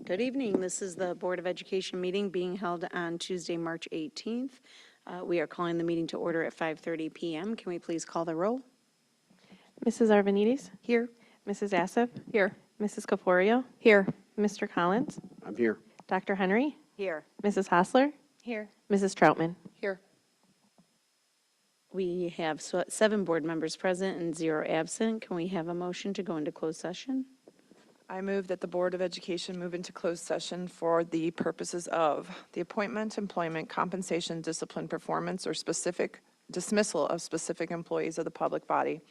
Good evening. This is the Board of Education meeting being held on Tuesday, March 18th. We are calling the meeting to order at 5:30 p.m. Can we please call the roll? Mrs. Arvanites? Here. Mrs. Assif? Here. Mrs. Caforio? Here. Mr. Collins? I'm here. Dr. Henry? Here. Mrs. Hosler? Here. Mrs. Troutman? Here. We have 7 board members present and 0 absent. Can we have a motion to go into closed session? I move that the Board of Education move into closed session for the purposes of the appointment, employment, compensation, discipline, performance, or specific dismissal of specific employees of the public body,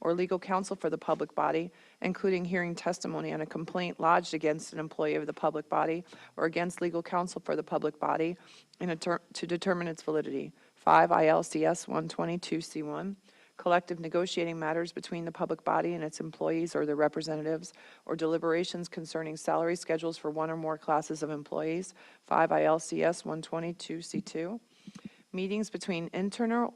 or legal counsel for the public body, including hearing testimony on a complaint lodged against an employee of the public body or against legal counsel for the public body to determine its validity. 5 ILCS 122C1. Collective negotiating matters between the public body and its employees or their representatives, or deliberations concerning salary schedules for one or more classes of employees. 5 ILCS 122C2. Meetings between internal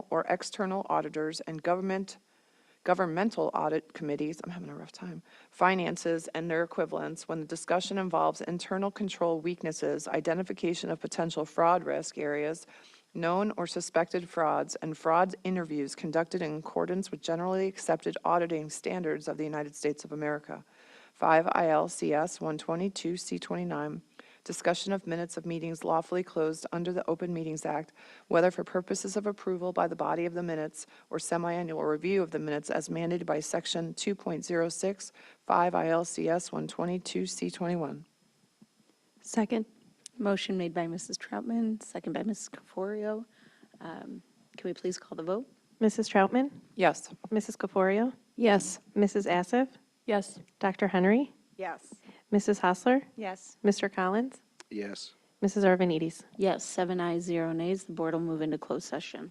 or external auditors and governmental audit committees, I'm having a rough time, finances and their equivalents when the discussion involves internal control weaknesses, identification of potential fraud risk areas, known or suspected frauds, and fraud interviews conducted in accordance with generally accepted auditing standards of the United States of America. 5 ILCS 122C29. Discussion of minutes of meetings lawfully closed under the Open Meetings Act, whether for purposes of approval by the body of the minutes or semi-annual review of the minutes as mandated by Section 2.06, 5 ILCS 122C21. Second. Motion made by Mrs. Troutman, second by Mrs. Caforio. Can we please call the vote? Mrs. Troutman? Yes. Mrs. Caforio? Yes. Mrs. Assif? Yes. Dr. Henry? Yes. Mrs. Hosler? Yes. Mr. Collins? Yes. Mrs. Arvanites? Yes, 7 ayes, 0 nays. The board will move into closed session.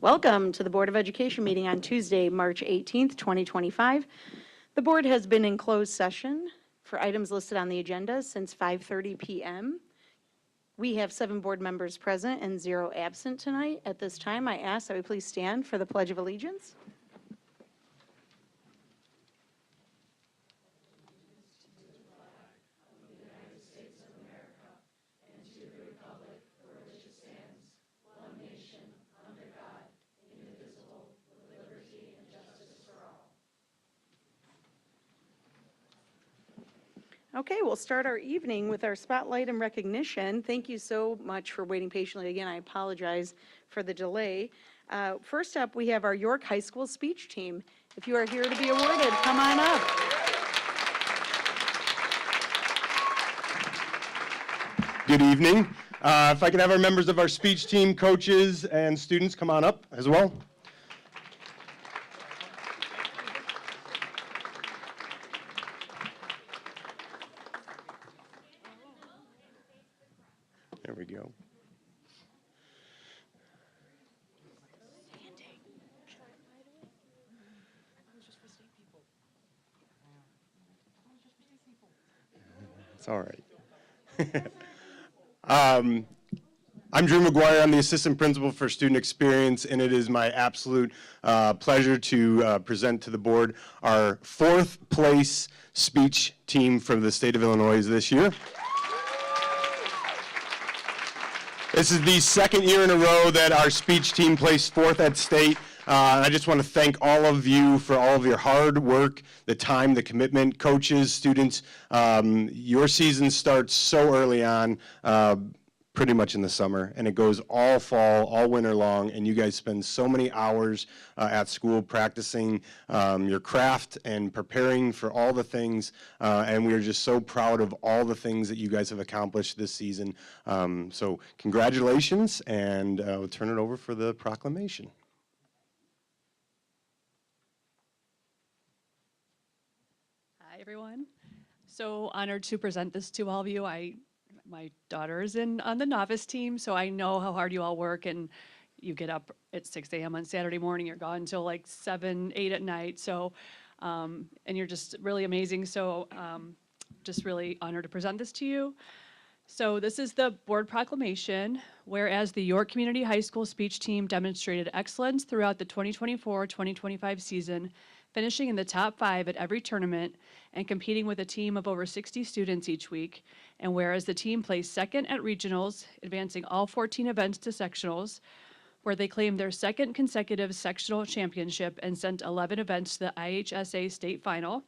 Welcome to the Board of Education meeting on Tuesday, March 18th, 2025. The board has been in closed session for items listed on the agenda since 5:30 p.m. We have 7 board members present and 0 absent tonight. At this time, I ask that we please stand for the Pledge of Allegiance. Okay, we'll start our evening with our spotlight and recognition. Thank you so much for waiting patiently. Again, I apologize for the delay. First up, we have our York High School speech team. If you are here to be awarded, come on up. Good evening. If I could have our members of our speech team, coaches, and students come on up as well. There we go. It's all right. I'm Drew McGuire. I'm the Assistant Principal for Student Experience, and it is my absolute pleasure to present to the board our 4th place speech team from the state of Illinois this year. This is the 2nd year in a row that our speech team placed 4th at state. I just want to thank all of you for all of your hard work, the time, the commitment, coaches, students. Your season starts so early on, pretty much in the summer, and it goes all fall, all winter long, and you guys spend so many hours at school practicing your craft and preparing for all the things, and we are just so proud of all the things that you guys have accomplished this season. So congratulations, and we'll turn it over for the proclamation. Hi, everyone. So honored to present this to all of you. My daughter is on the novice team, so I know how hard you all work, and you get up at 6 a.m. on Saturday morning. You're gone until like 7, 8 at night. So, and you're just really amazing. So, just really honored to present this to you. So this is the board proclamation. Whereas the York Community High School speech team demonstrated excellence throughout the 2024-2025 season, finishing in the top 5 at every tournament and competing with a team of over 60 students each week. And whereas the team placed 2nd at regionals, advancing all 14 events to sectionals, where they claimed their 2nd consecutive sectional championship and sent 11 events to the IHSA state final.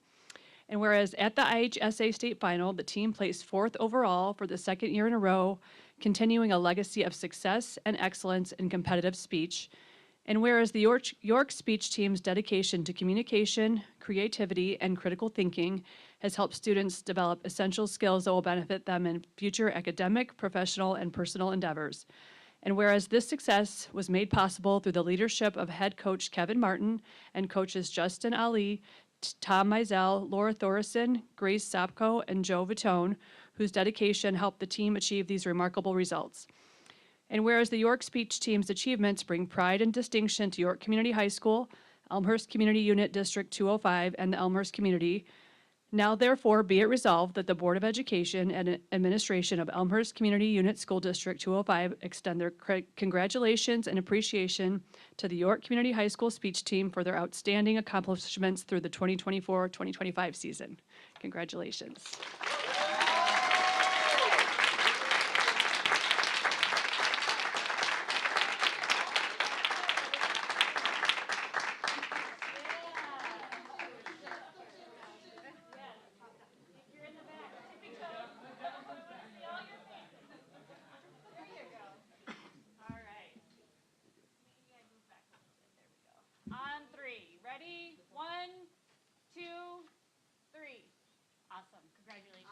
And whereas at the IHSA state final, the team placed 4th overall for the 2nd year in a row, continuing a legacy of success and excellence in competitive speech. And whereas the York speech team's dedication to communication, creativity, and critical thinking has helped students develop essential skills that will benefit them in future academic, professional, and personal endeavors. And whereas this success was made possible through the leadership of head coach Kevin Martin and coaches Justin Ali, Tom Mizell, Laura Thorison, Grace Sapko, and Joe Vitone, whose dedication helped the team achieve these remarkable results. And whereas the York speech team's achievements bring pride and distinction to York Community High School, Elmhurst Community Unit District 205, and the Elmhurst community, now therefore be it resolved that the Board of Education and Administration of Elmhurst Community Unit School District 205 extend their congratulations and appreciation to the York Community High School speech team for their outstanding accomplishments through the 2024-2025 season. Congratulations. On 3. Ready? 1, 2, 3. Awesome. Congratulations.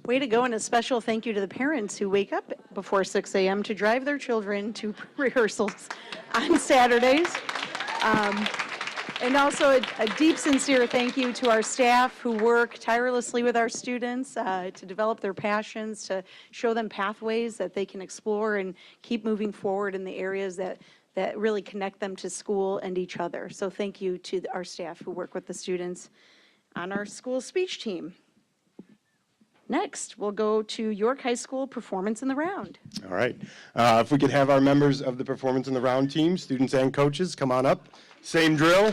Way to go, and a special thank you to the parents who wake up before 6 a.m. to drive their children to rehearsals on Saturdays. And also a deep, sincere thank you to our staff who work tirelessly with our students to develop their passions, to show them pathways that they can explore and keep moving forward in the areas that really connect them to school and each other. So thank you to our staff who work with the students on our school speech team. Next, we'll go to York High School Performance in the Round. All right. If we could have our members of the Performance in the Round team, students and coaches, come on up. Same drill.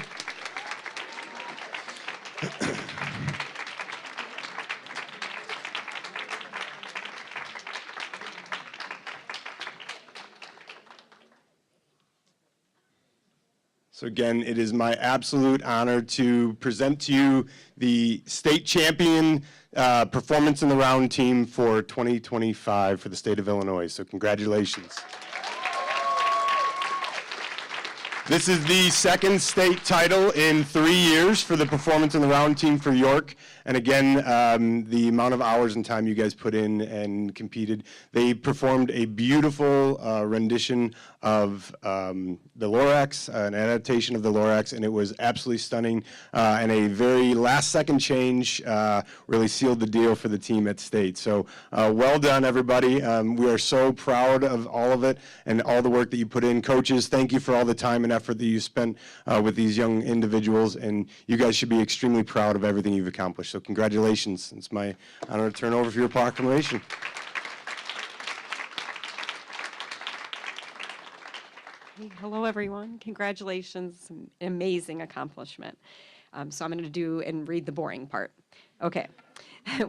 So again, it is my absolute honor to present to you the state champion Performance in the Round team for 2025 for the state of Illinois. So congratulations. This is the second state title in 3 years for the Performance in the Round team for York. And again, the amount of hours and time you guys put in and competed. They performed a beautiful rendition of the Lorax, an adaptation of the Lorax, and it was absolutely stunning. And a very last-second change really sealed the deal for the team at state. So well done, everybody. We are so proud of all of it and all the work that you put in. Coaches, thank you for all the time and effort that you spent with these young individuals, and you guys should be extremely proud of everything you've accomplished. So congratulations. It's my honor to turn over for your proclamation. Hello, everyone. Congratulations. An amazing accomplishment. So I'm going to do and read the boring part. Okay.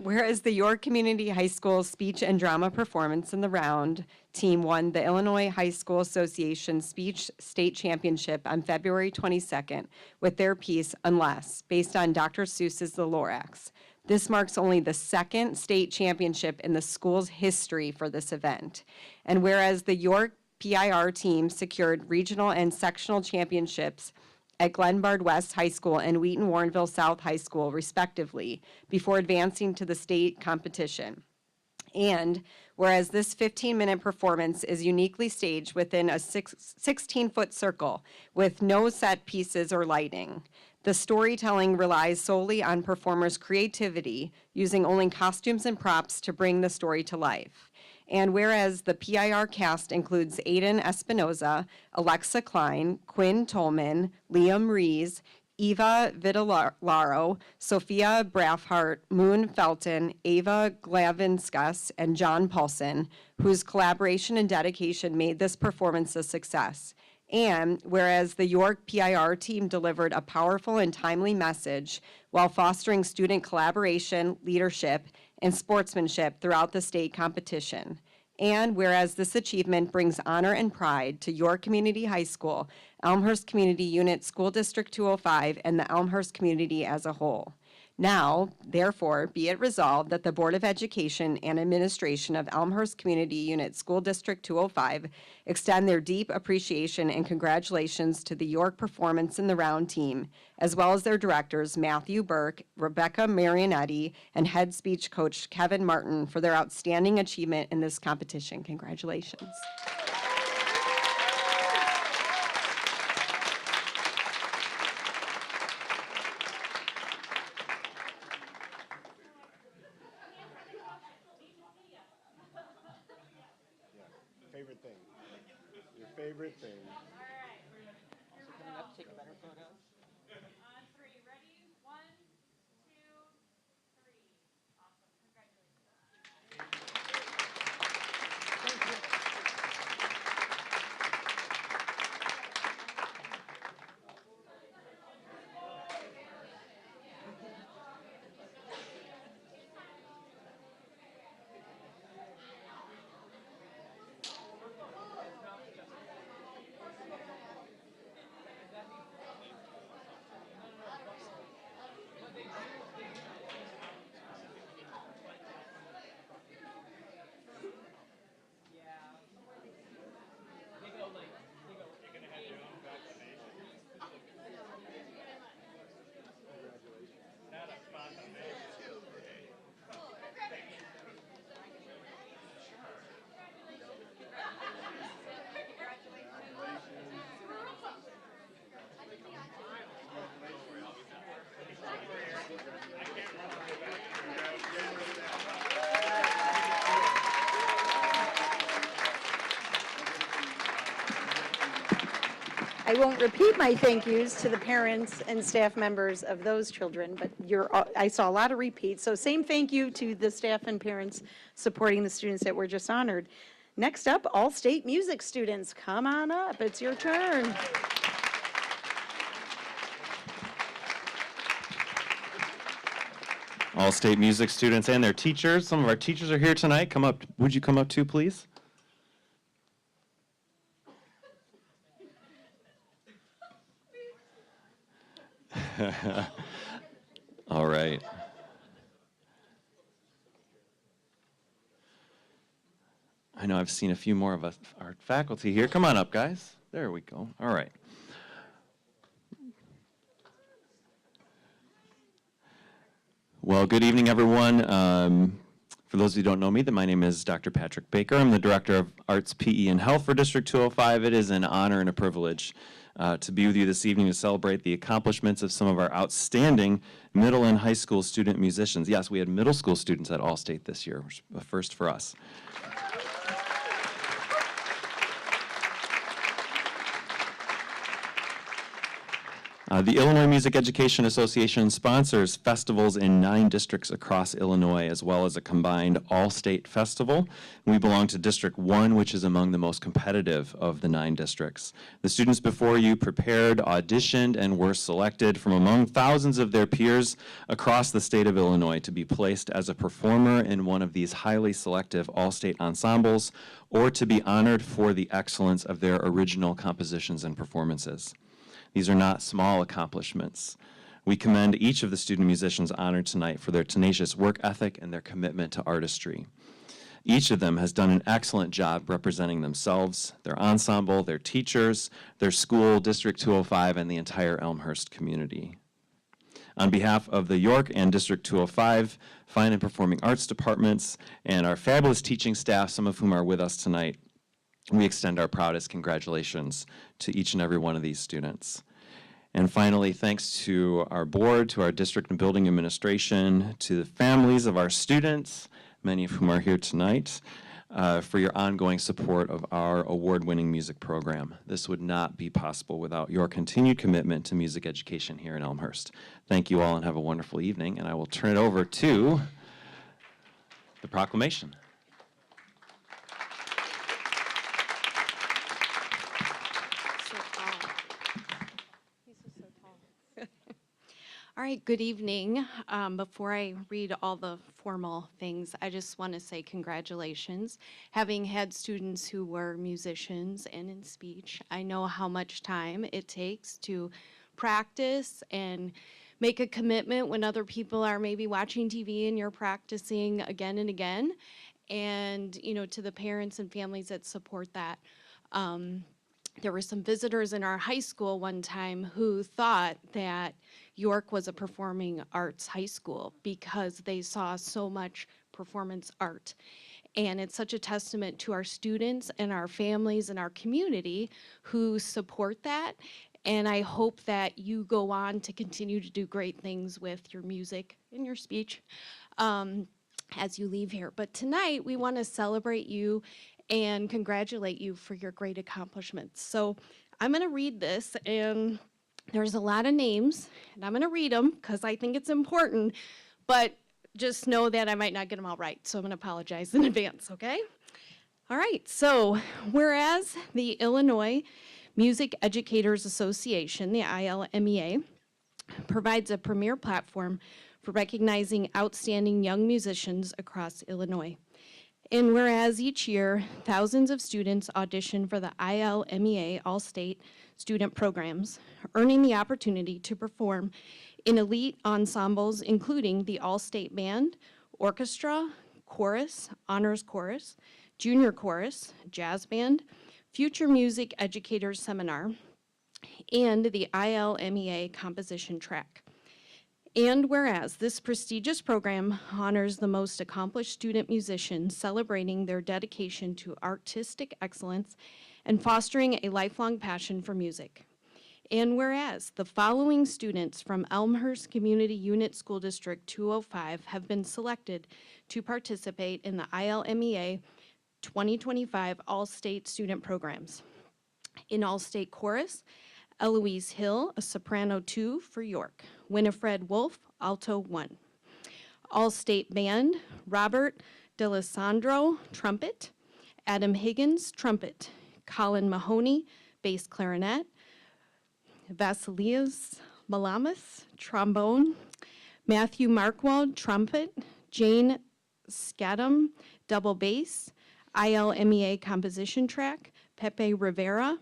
Whereas the York Community High School Speech and Drama Performance in the Round team won the Illinois High School Association Speech State Championship on February 22nd with their piece, Unless, based on Dr. Seuss's The Lorax. This marks only the second state championship in the school's history for this event. And whereas the York PIR team secured regional and sectional championships at Glenbard West High School and Wheaton Warrenville South High School, respectively, before advancing to the state competition. And whereas this 15-minute performance is uniquely staged within a 16-foot circle with no set pieces or lighting, the storytelling relies solely on performers' creativity, using only costumes and props to bring the story to life. And whereas the PIR cast includes Aiden Espinoza, Alexa Klein, Quinn Tolman, Liam Rees, Eva Vitellaro, Sophia Braffhart, Moon Felton, Ava Glavinskas, and John Paulson, whose collaboration and dedication made this performance a success. And whereas the York PIR team delivered a powerful and timely message while fostering student collaboration, leadership, and sportsmanship throughout the state competition. And whereas this achievement brings honor and pride to York Community High School, Elmhurst Community Unit School District 205, and the Elmhurst community as a whole. Now, therefore, be it resolved that the Board of Education and Administration of Elmhurst Community Unit School District 205 extend their deep appreciation and congratulations to the York Performance in the Round team, as well as their directors, Matthew Burke, Rebecca Marionetti, and head speech coach Kevin Martin for their outstanding achievement in this competition. Congratulations. Favorite thing. Your favorite thing. On three, ready? 1, 2, 3. Awesome. Congratulations. I won't repeat my thank yous to the parents and staff members of those children, but I saw a lot of repeats. So same thank you to the staff and parents supporting the students that were just honored. Next up, all-state music students, come on up. It's your turn. All-state music students and their teachers. Some of our teachers are here tonight. Come up. Would you come up too, please? All right. I know I've seen a few more of us, our faculty here. Come on up, guys. There we go. All right. Well, good evening, everyone. For those of you who don't know me, my name is Dr. Patrick Baker. I'm the Director of Arts, PE, and Health for District 205. It is an honor and a privilege to be with you this evening to celebrate the accomplishments of some of our outstanding middle and high school student musicians. Yes, we had middle school students at All-State this year, which is a first for us. The Illinois Music Education Association sponsors festivals in 9 districts across Illinois, as well as a combined all-state festival. We belong to District 1, which is among the most competitive of the 9 districts. The students before you prepared, auditioned, and were selected from among thousands of their peers across the state of Illinois to be placed as a performer in one of these highly selective all-state ensembles, or to be honored for the excellence of their original compositions and performances. These are not small accomplishments. We commend each of the student musicians honored tonight for their tenacious work ethic and their commitment to artistry. Each of them has done an excellent job representing themselves, their ensemble, their teachers, their school, District 205, and the entire Elmhurst community. On behalf of the York and District 205 Fine and Performing Arts departments and our fabulous teaching staff, some of whom are with us tonight, we extend our proudest congratulations to each and every one of these students. And finally, thanks to our board, to our district and building administration, to the families of our students, many of whom are here tonight, for your ongoing support of our award-winning music program. This would not be possible without your continued commitment to music education here in Elmhurst. Thank you all and have a wonderful evening, and I will turn it over to the proclamation. All right, good evening. Before I read all the formal things, I just want to say congratulations. Having had students who were musicians and in speech, I know how much time it takes to practice and make a commitment when other people are maybe watching TV and you're practicing again and again. And, you know, to the parents and families that support that. There were some visitors in our high school one time who thought that York was a performing arts high school because they saw so much performance art. And it's such a testament to our students and our families and our community who support that. And I hope that you go on to continue to do great things with your music and your speech as you leave here. But tonight we want to celebrate you and congratulate you for your great accomplishments. So I'm going to read this, and there's a lot of names, and I'm going to read them because I think it's important, but just know that I might not get them all right, so I'm going to apologize in advance, okay? All right, so whereas the Illinois Music Educators Association, the ILMEA, provides a premier platform for recognizing outstanding young musicians across Illinois. And whereas each year, thousands of students audition for the ILMEA All-State Student Programs, earning the opportunity to perform in elite ensembles, including the All-State Band, Orchestra, Chorus, Honors Chorus, Junior Chorus, Jazz Band, Future Music Educators Seminar, and the ILMEA Composition Track. And whereas this prestigious program honors the most accomplished student musicians, celebrating their dedication to artistic excellence and fostering a lifelong passion for music. And whereas the following students from Elmhurst Community Unit School District 205 have been selected to participate in the ILMEA 2025 All-State Student Programs. In All-State Chorus, Eloise Hill, a soprano 2 for York. Winifred Wolf, alto 1. All-State Band, Robert D'Alessandro, trumpet. Adam Higgins, trumpet. Colin Mahoney, bass clarinet. Vasilias Malamas, trombone. Matthew Markwald, trumpet. Jane Scadam, double bass. ILMEA composition track. Pepe Rivera,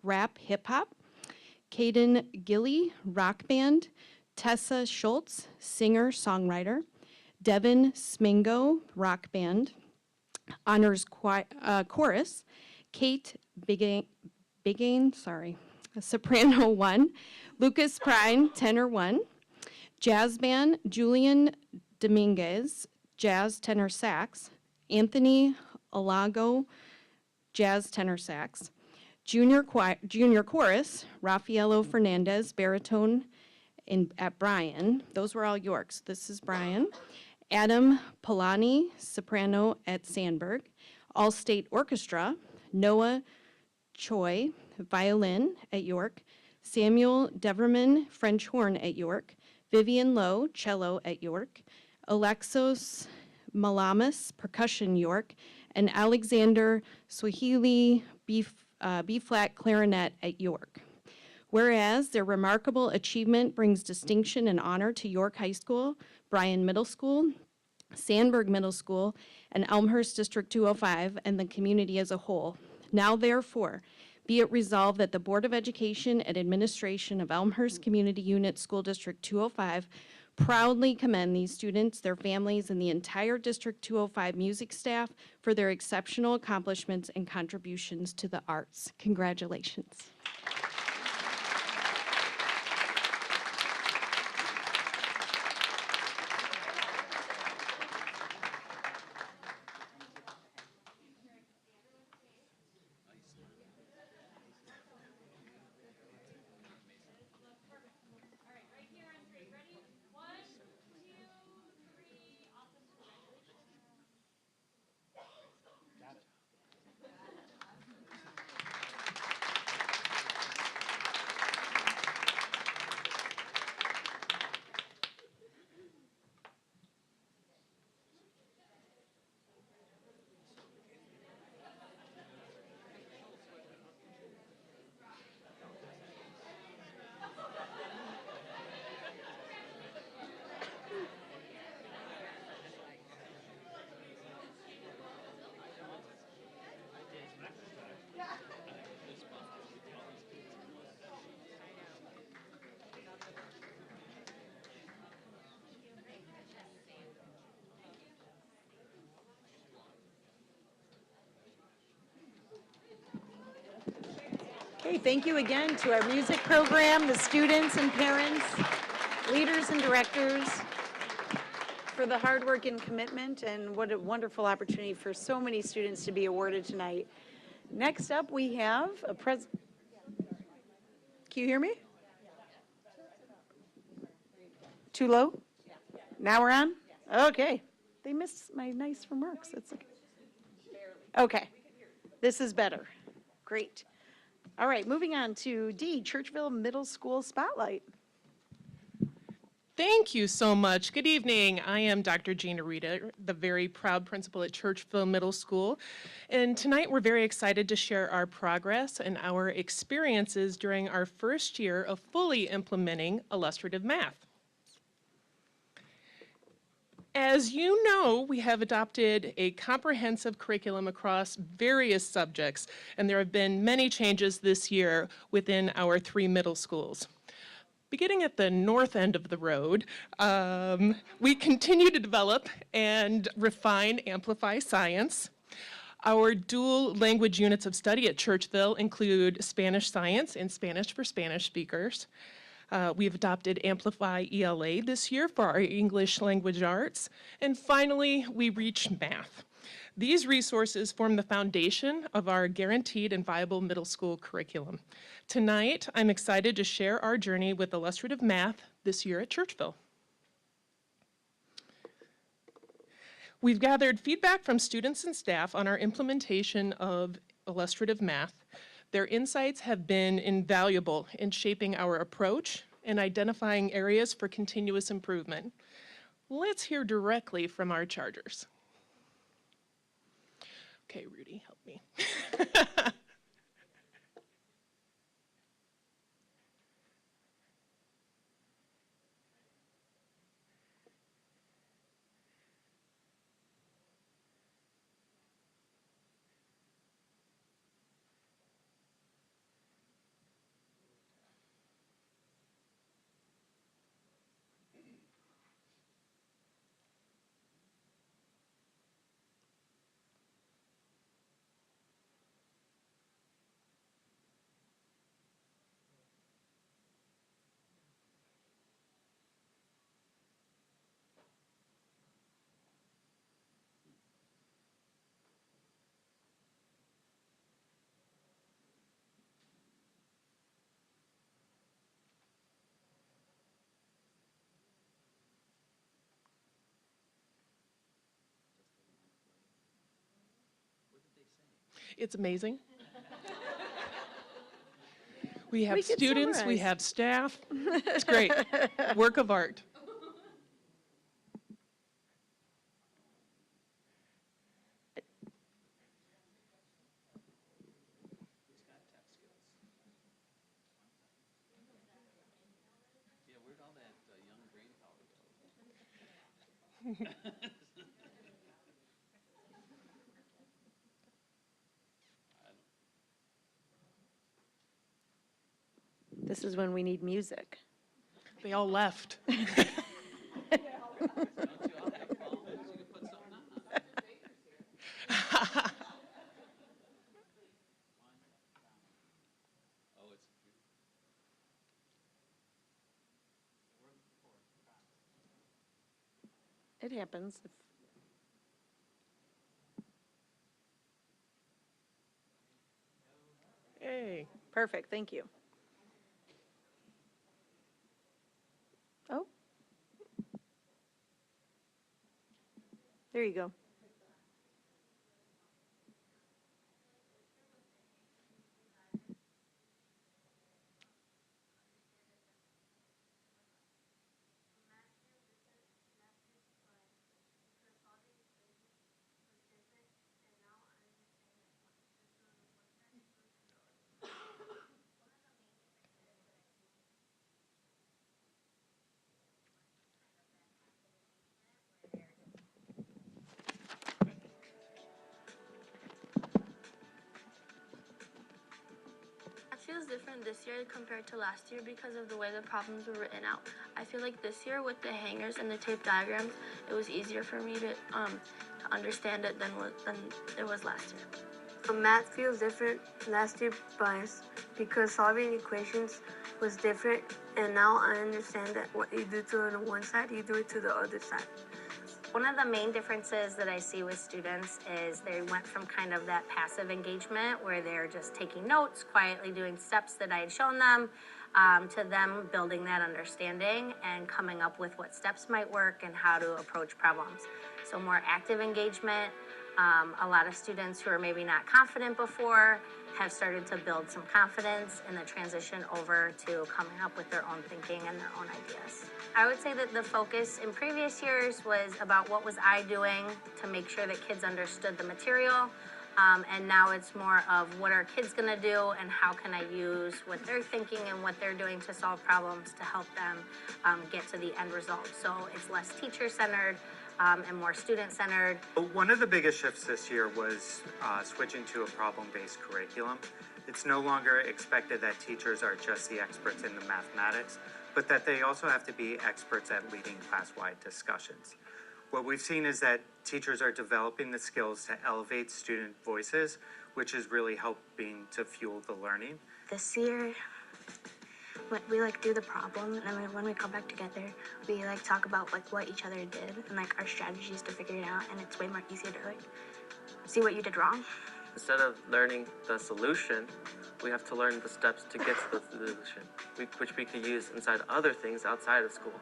rap hip-hop. Caden Gilly, rock band. Tessa Schultz, singer-songwriter. Devin Smingo, rock band. Honors chorus. Kate Bigain, soprano 1. Lucas Prine, tenor 1. Jazz band, Julian Dominguez, jazz tenor sax. Anthony Alago, jazz tenor sax. Junior chorus, Rafaelo Fernandez, baritone at Bryan. Those were all Yorks. This is Bryan. Adam Polani, soprano at Sandburg. All-State Orchestra, Noah Choi, violin at York. Samuel Deverman, French horn at York. Vivian Lowe, cello at York. Alexos Malamas, percussion York. And Alexander Swahili, B-flat clarinet at York. Whereas their remarkable achievement brings distinction and honor to York High School, Bryan Middle School, Sandburg Middle School, and Elmhurst District 205, and the community as a whole. Now therefore, be it resolved that the Board of Education and Administration of Elmhurst Community Unit School District 205 proudly commend these students, their families, and the entire District 205 music staff for their exceptional accomplishments and contributions to the arts. Congratulations. Okay, thank you again to our music program, the students and parents, leaders and directors for the hard work and commitment, and what a wonderful opportunity for so many students to be awarded tonight. Next up, we have a Can you hear me? Too low? Now we're on? Okay. They missed my nice remarks. It's okay. Okay. This is better. Great. All right, moving on to D, Churchville Middle School Spotlight. Thank you so much. Good evening. I am Dr. Gina Rita, the very proud principal at Churchville Middle School. And tonight we're very excited to share our progress and our experiences during our first year of fully implementing illustrative math. As you know, we have adopted a comprehensive curriculum across various subjects, and there have been many changes this year within our 3 middle schools. Beginning at the north end of the road, we continue to develop and refine Amplify Science. Our dual language units of study at Churchville include Spanish Science and Spanish for Spanish speakers. We've adopted Amplify ELA this year for our English language arts. And finally, we reach math. These resources form the foundation of our guaranteed and viable middle school curriculum. Tonight, I'm excited to share our journey with illustrative math this year at Churchville. We've gathered feedback from students and staff on our implementation of illustrative math. Their insights have been invaluable in shaping our approach and identifying areas for continuous improvement. Let's hear directly from our charters. Okay, Rudy, help me. It's amazing. We have could students, we summarize. have staff. It's great. Work of art. This is when we need music. They all left. It happens. Hey. Perfect, thank you. Oh. There you go. It feels different this year compared to last year because of the way the problems were written out. I feel like this year with the hangers and the tape diagrams, it was easier for me to understand it than it was last year. So math feels different last year because solving equations was different, and now I understand that what you do to on one side, you do it to the other side. One of the main differences that I see with students is they went from kind of that passive engagement where they're just taking notes, quietly doing steps that I had shown them, to them building that understanding and coming up with what steps might work and how to approach problems. So more active engagement. A lot of students who are maybe not confident before have started to build some confidence in the transition over to coming up with their own thinking and their own ideas. I would say that the focus in previous years was about what was I doing to make sure that kids understood the material. And now it's more of what are kids going to do and how can I use what they're thinking and what they're doing to solve problems to help them get to the end result. So it's less teacher-centered and more student-centered. One of the biggest shifts this year was switching to a problem-based curriculum. It's no longer expected that teachers are just the experts in the mathematics, but that they also have to be experts at leading class-wide discussions. What we've seen is that teachers are developing the skills to elevate student voices, which is really helping to fuel the learning. This year, we do the problem, and then when we come back together, we talk about what each other did and our strategies to figure it out, and it's way more easier to see what you did wrong. Instead of learning the solution, we have to learn the steps to get to the solution, which we could use inside other things outside of school.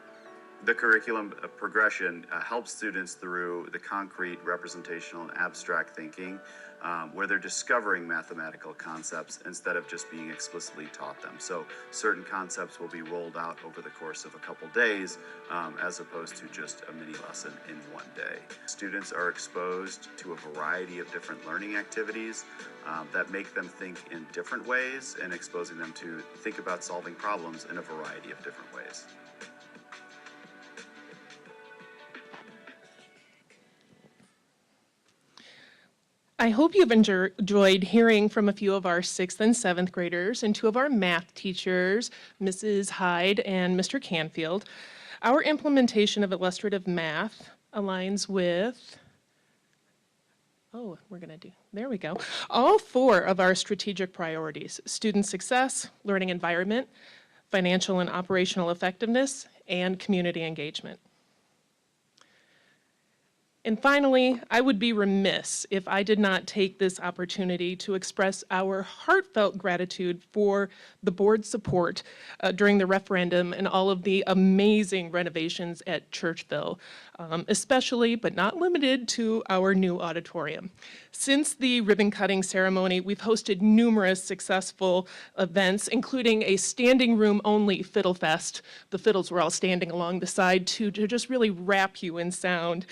The curriculum progression helps students through the concrete, representational, and abstract thinking, where they're discovering mathematical concepts instead of just being explicitly taught them. So certain concepts will be rolled out over the course of a couple days, as opposed to just a mini lesson in one day. Students are exposed to a variety of different learning activities that make them think in different ways and exposing them to think about solving problems in a variety of different ways. I hope you've enjoyed hearing from a few of our 6th and 7th graders and 2 of our math teachers, Mrs. Hyde and Mr. Canfield. Our implementation of illustrative math aligns with, there we go, all 4 of our strategic priorities: student success, learning environment, financial and operational effectiveness, and community engagement. And finally, I would be remiss if I did not take this opportunity to express our heartfelt gratitude for the board's support during the referendum and all of the amazing renovations at Churchville, especially but not limited to our new auditorium. Since the ribbon cutting ceremony, we've hosted numerous successful events, including a standing room only Fiddle Fest. The fiddles were all standing along the side to just really wrap you in sound.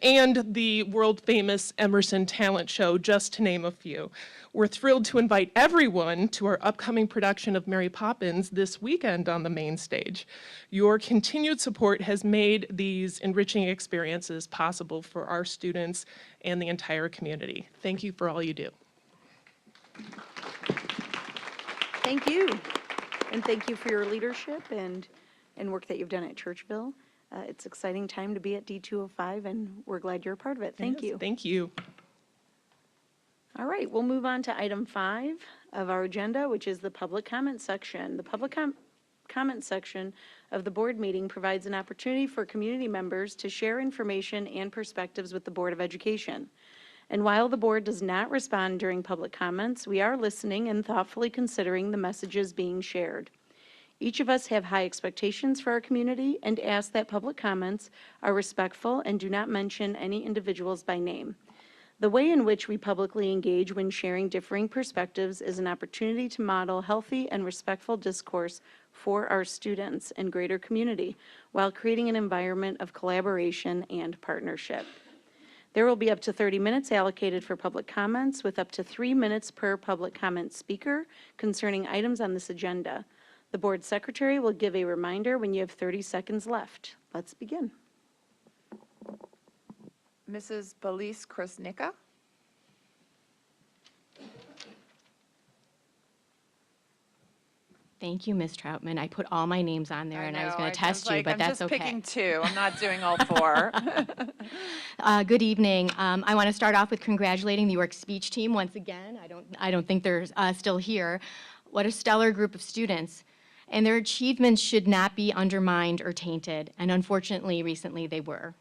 And the world famous Emerson Talent Show, just to name a few. We're thrilled to invite everyone to our upcoming production of Mary Poppins this weekend on the main stage. Your continued support has made these enriching experiences possible for our students and the entire community. Thank you for all you do. Thank you. And thank you for your leadership and work that you've done at Churchville. It's an exciting time to be at D205, and we're glad you're a part of it. Thank you. Thank you. All right, we'll move on to item 5 of our agenda, which is the public comment section. The public comment section of the board meeting provides an opportunity for community members to share information and perspectives with the Board of Education. And while the board does not respond during public comments, we are listening and thoughtfully considering the messages being shared. Each of us have high expectations for our community and ask that public comments are respectful and do not mention any individuals by name. The way in which we publicly engage when sharing differing perspectives is an opportunity to model healthy and respectful discourse for our students and greater community, while creating an environment of collaboration and partnership. There will be up to 30 minutes allocated for public comments, with up to 3 minutes per public comment speaker concerning items on this agenda. The board secretary will give a reminder when you have 30 seconds left. Let's begin. Mrs. Belize Krasnicka. Thank you, Ms. Troutman. I put all my names on there, and I was going to test you, but that's okay. I'm just picking 2. I'm not doing all 4. Good evening. I want to start off with congratulating the York speech team once again. I don't think they're still here. What a stellar group of students. And their achievements should not be undermined or tainted, and unfortunately, recently they were.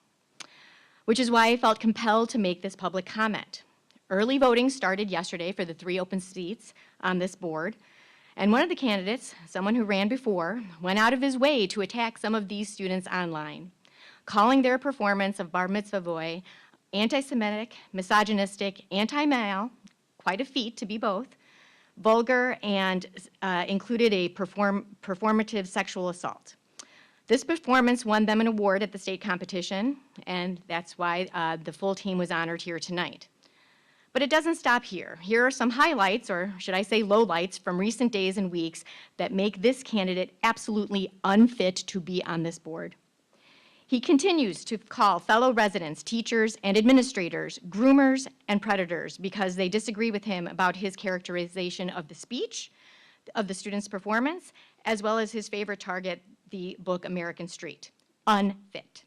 Which is why I felt compelled to make this public comment. Early voting started yesterday for the 3 open seats on this board, and one of the candidates, someone who ran before, went out of his way to attack some of these students online, calling their performance of Bar Mitzvah Boy anti-Semitic, misogynistic, anti-male, quite a feat to be both, vulgar, and included a performative sexual assault. This performance won them an award at the state competition, and that's why the full team was honored here tonight. But it doesn't stop here. Here are some highlights, or should I say lowlights, from recent days and weeks that make this candidate absolutely unfit to be on this board. He continues to call fellow residents, teachers, and administrators groomers and predators because they disagree with him about his characterization of the speech, of the student's performance, as well as his favorite target, the book American Street. Unfit.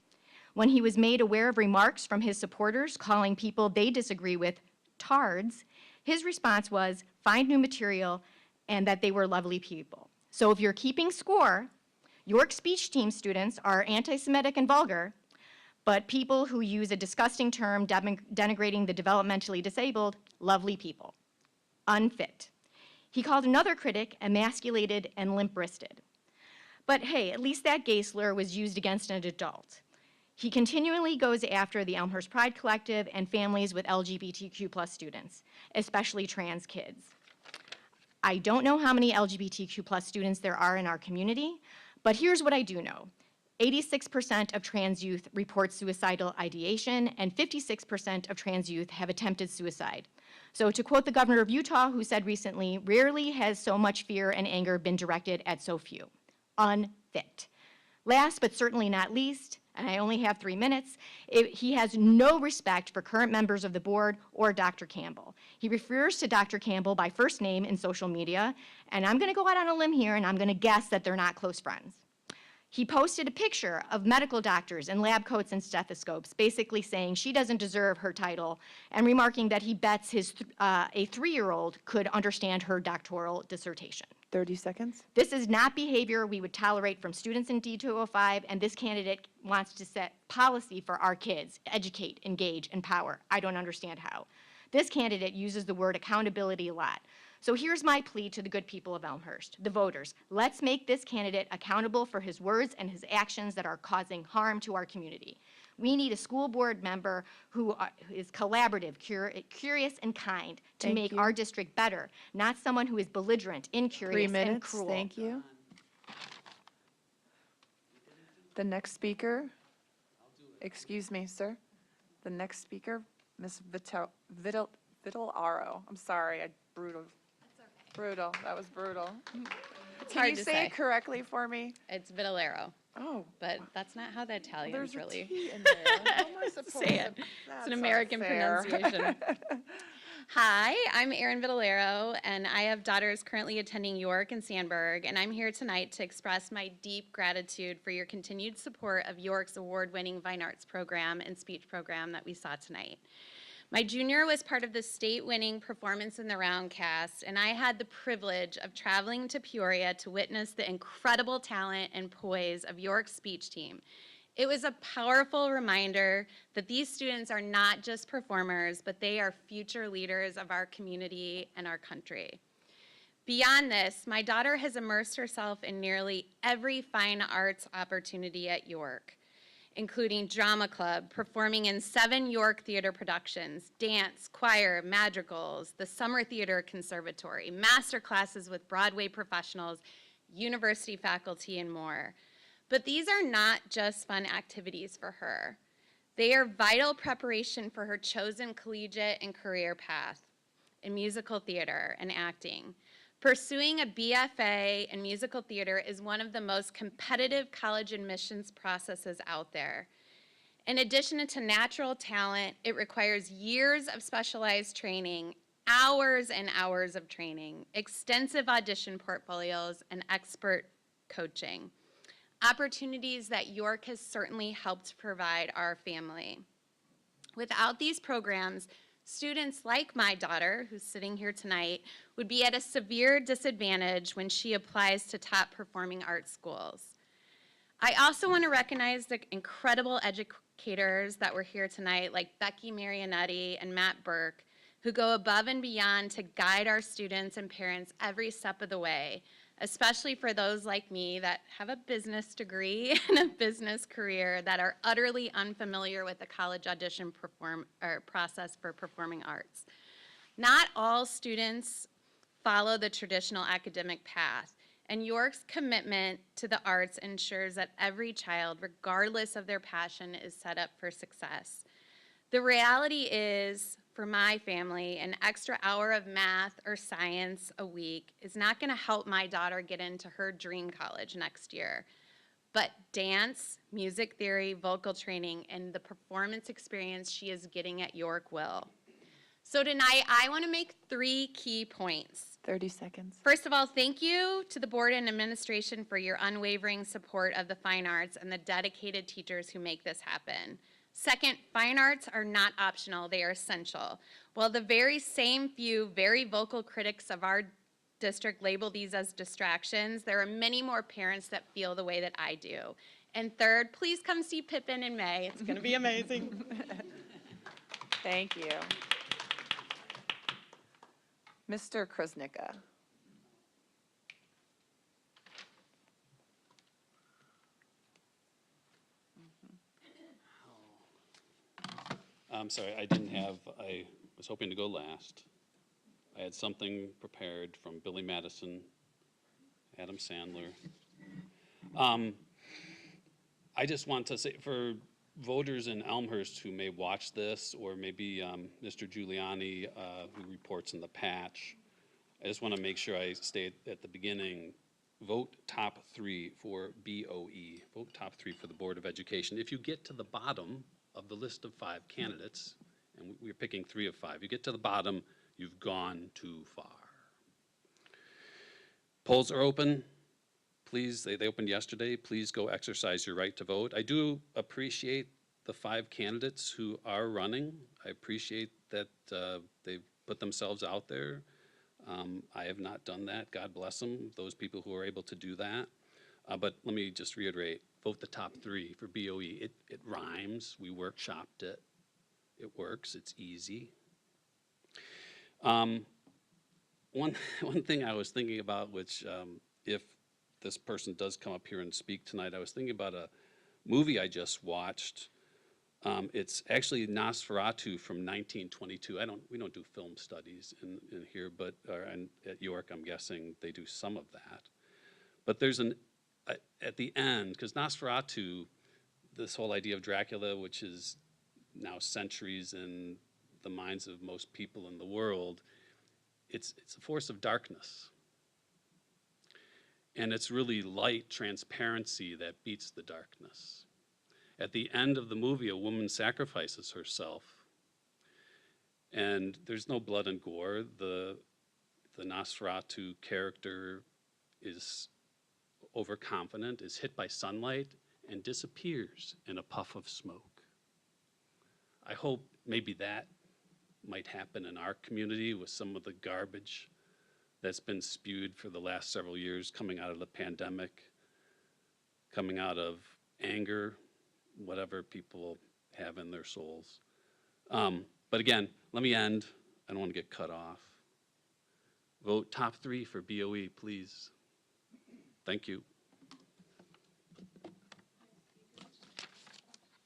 When he was made aware of remarks from his supporters calling people they disagree with tards, his response was find new material and that they were lovely people. So if you're keeping score, York speech team students are anti-Semitic and vulgar, but people who use a disgusting term denigrating the developmentally disabled, lovely people. Unfit. He called another critic emasculated and limp-wristed. But hey, at least that gay slur was used against an adult. He continually goes after the Elmhurst Pride Collective and families with LGBTQ+ students, especially trans kids. I don't know how many LGBTQ+ students there are in our community, but here's what I do know. 86% of trans youth report suicidal ideation, and 56% of trans youth have attempted suicide. So to quote the governor of Utah, who said recently, "Rarely has so much fear and anger been directed at so few." Unfit. Last but certainly not least, and I only have 3 minutes, he has no respect for current members of the board or Dr. Campbell. He refers to Dr. Campbell by first name in social media, and I'm gonna go out on a limb here and I'm gonna guess that they're not close friends. He posted a picture of medical doctors in lab coats and stethoscopes, basically saying she doesn't deserve her title, and remarking that he bets a 3-year-old could understand her doctoral dissertation. 30 seconds. This is not behavior we would tolerate from students in D205, and this candidate wants to set policy for our kids, educate, engage, empower. I don't understand how. This candidate uses the word accountability a lot. So here's my plea to the good people of Elmhurst, the voters. Let's make this candidate accountable for his words and his actions that are causing harm to our community. We need a school board member who is collaborative, curious, and kind to Thank make you. our district better, not someone who is belligerent, 3 incurious, minutes. and cruel. Thank you. The next speaker, excuse me, sir. The next speaker, Ms. Vitellaro. I'm sorry, brutal. Brutal, that was brutal. Can hard you to say say. it correctly for me? It's Vitellaro. Oh. But that's not how the Italians There's really a T in there. How am I supposed say it. to- It's That's an American unfair. pronunciation. Hi, I'm Erin Vitellaro, and I have daughters currently attending York and Sandburg, and I'm here tonight to express my deep gratitude for your continued support of York's award-winning Fine Arts program and speech program that we saw tonight. My junior was part of the state-winning Performance in the Round cast, and I had the privilege of traveling to Peoria to witness the incredible talent and poise of York's speech team. It was a powerful reminder that these students are not just performers, but they are future leaders of our community and our country. Beyond this, my daughter has immersed herself in nearly every fine arts opportunity at York, including drama club, performing in 7 York theater productions, dance, choir, madrigals, the Summer Theater Conservatory, master classes with Broadway professionals, university faculty, and more. But these are not just fun activities for her. They are vital preparation for her chosen collegiate and career path in musical theater and acting. Pursuing a BFA in musical theater is one of the most competitive college admissions processes out there. In addition to natural talent, it requires years of specialized training, hours and hours of training, extensive audition portfolios, and expert coaching. Opportunities that York has certainly helped provide our family. Without these programs, students like my daughter, who's sitting here tonight, would be at a severe disadvantage when she applies to top performing arts schools. I also want to recognize the incredible educators that were here tonight, like Becky Marionetti and Matt Burke, who go above and beyond to guide our students and parents every step of the way, especially for those like me that have a business degree and a business career that are utterly unfamiliar with the college audition process for performing arts. Not all students follow the traditional academic path, and York's commitment to the arts ensures that every child, regardless of their passion, is set up for success. The reality is, for my family, an extra hour of math or science a week is not going to help my daughter get into her dream college next year. But dance, music theory, vocal training, and the performance experience she is getting at York will. So tonight, I want to make 3 key points. 30 seconds. First of all, thank you to the board and administration for your unwavering support of the fine arts and the dedicated teachers who make this happen. Second, fine arts are not optional, they are essential. While the very same few very vocal critics of our district label these as distractions, there are many more parents that feel the way that I do. And third, please come see Pippin in May. It's going to be amazing. Thank you. Mr. Krasnicka. I'm sorry, I was hoping to go last. I had something prepared from Billy Madison, Adam Sandler. I just want to say, for voters in Elmhurst who may watch this, or maybe Mr. Giuliani, who reports in the Patch, I just want to make sure I state at the beginning, vote top 3 for BOE, vote top 3 for the Board of Education. If you get to the bottom of the list of 5 candidates, and we're picking 3 of 5, you get to the bottom, you've gone too far. Polls are open. Please, they opened yesterday. Please go exercise your right to vote. I do appreciate the 5 candidates who are running. I appreciate that they've put themselves out there. I have not done that. God bless them, those people who are able to do that. But let me just reiterate, vote the top 3 for BOE. It rhymes. We workshopped it. It works. It's easy. One thing I was thinking about, which if this person does come up here and speak tonight, I was thinking about a movie I just watched. It's actually Nosferatu from 1922. We don't do film studies in here, but at York, I'm guessing they do some of that. But there's at the end, because Nosferatu, this whole idea of Dracula, which is now centuries in the minds of most people in the world, it's a force of darkness. And it's really light transparency that beats the darkness. At the end of the movie, a woman sacrifices herself. And there's no blood and gore. The Nosferatu character is overconfident, is hit by sunlight, and disappears in a puff of smoke. I hope maybe that might happen in our community with some of the garbage that's been spewed for the last several years, coming out of the pandemic, coming out of anger, whatever people have in their souls. But again, let me end. I don't want to get cut off. Vote top 3 for BOE, please. Thank you.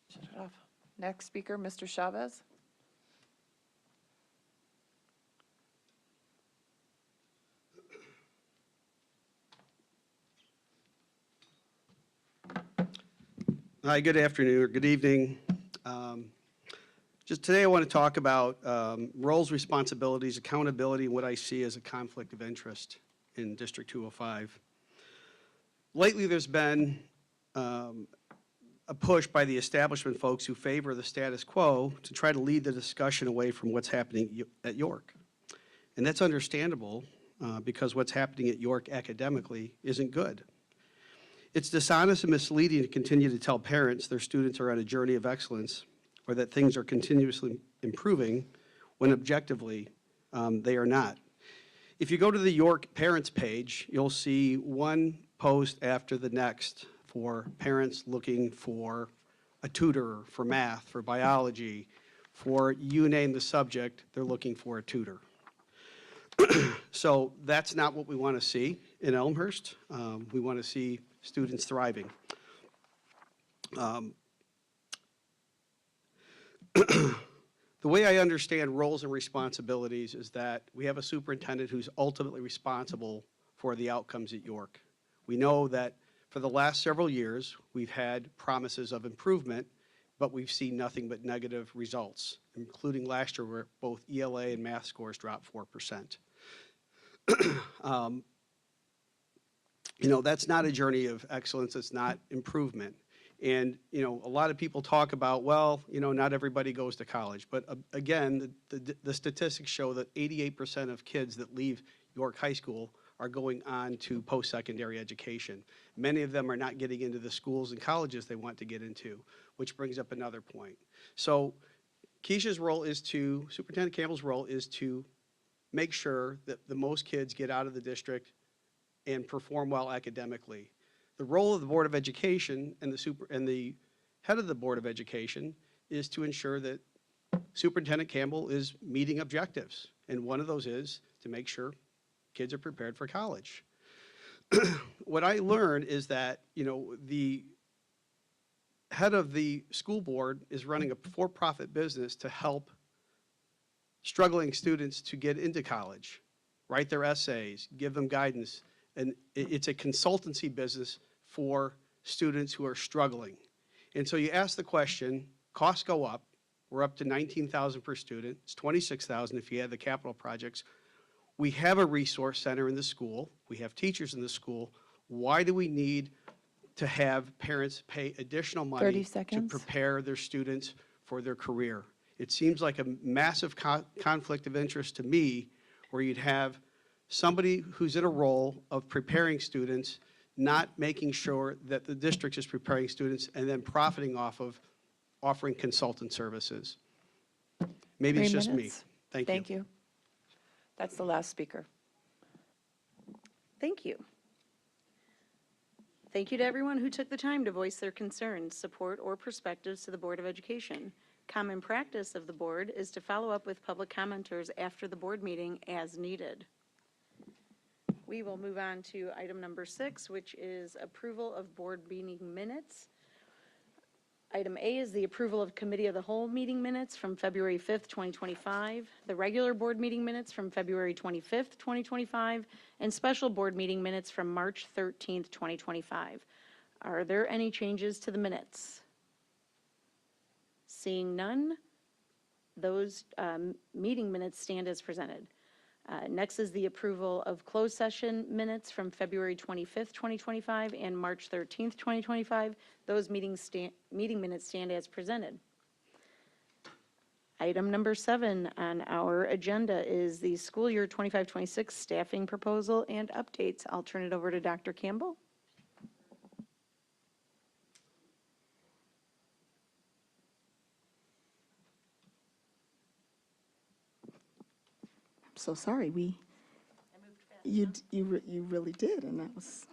Shut it off. Next speaker, Mr. Chavez. Hi, good afternoon or good evening. Just today I want to talk about roles, responsibilities, accountability, and what I see as a conflict of interest in District 205. Lately there's been a push by the establishment folks who favor the status quo to try to lead the discussion away from what's happening at York. And that's understandable because what's happening at York academically isn't good. It's dishonest and misleading to continue to tell parents their students are on a journey of excellence or that things are continuously improving when objectively they are not. If you go to the York parents page, you'll see one post after the next for parents looking for a tutor for math, for biology, for you name the subject, they're looking for a tutor. So that's not what we want to see in Elmhurst. We want to see students thriving. The way I understand roles and responsibilities is that we have a superintendent who's ultimately responsible for the outcomes at York. We know that for the last several years, we've had promises of improvement, but we've seen nothing but negative results, including last year where both ELA and math scores dropped 4%. You know, that's not a journey of excellence, it's not improvement. And, you know, a lot of people talk about, well, you know, not everybody goes to college. But again, the statistics show that 88% of kids that leave York High School are going on to post-secondary education. Many of them are not getting into the schools and colleges they want to get into, which brings up another point. So Keisha's role is to, Superintendent Campbell's role is to make sure that the most kids get out of the district and perform well academically. The role of the Board of Education and the head of the Board of Education is to ensure that Superintendent Campbell is meeting objectives. And one of those is to make sure kids are prepared for college. What I learned is that, you know, the head of the school board is running a for-profit business to help struggling students to get into college, write their essays, give them guidance. And it's a consultancy business for students who are struggling. And so you ask the question, costs go up. We're up to $19,000 per student. It's $26,000 if you add the capital projects. We have a resource center in the school. We have teachers in the school. Why do we need to have parents pay additional 30 money to seconds. prepare their students for their career? It seems like a massive conflict of interest to me, where you'd have somebody who's in a role of preparing students, not making sure that the district is preparing students, and then profiting off of offering consultant services. Maybe it's 3 just me. minutes. Thank you. Thank you. That's the last speaker. Thank you. Thank you to everyone who took the time to voice their concerns, support, or perspectives to the Board of Education. Common practice of the board is to follow up with public commenters after the board meeting as needed. We will move on to item number 6, which is approval of board meeting minutes. Item A is the approval of Committee of the Whole meeting minutes from February 5th, 2025, the regular board meeting minutes from February 25th, 2025, and special board meeting minutes from March 13th, 2025. Are there any changes to the minutes? Seeing none, those meeting minutes stand as presented. Next is the approval of closed session minutes from February 25th, 2025 and March 13th, 2025. Those meeting minutes stand as presented. Item number 7 on our agenda is the school year 25-26 staffing proposal and updates. I'll turn it over to Dr. Campbell. So sorry, you really did, and I was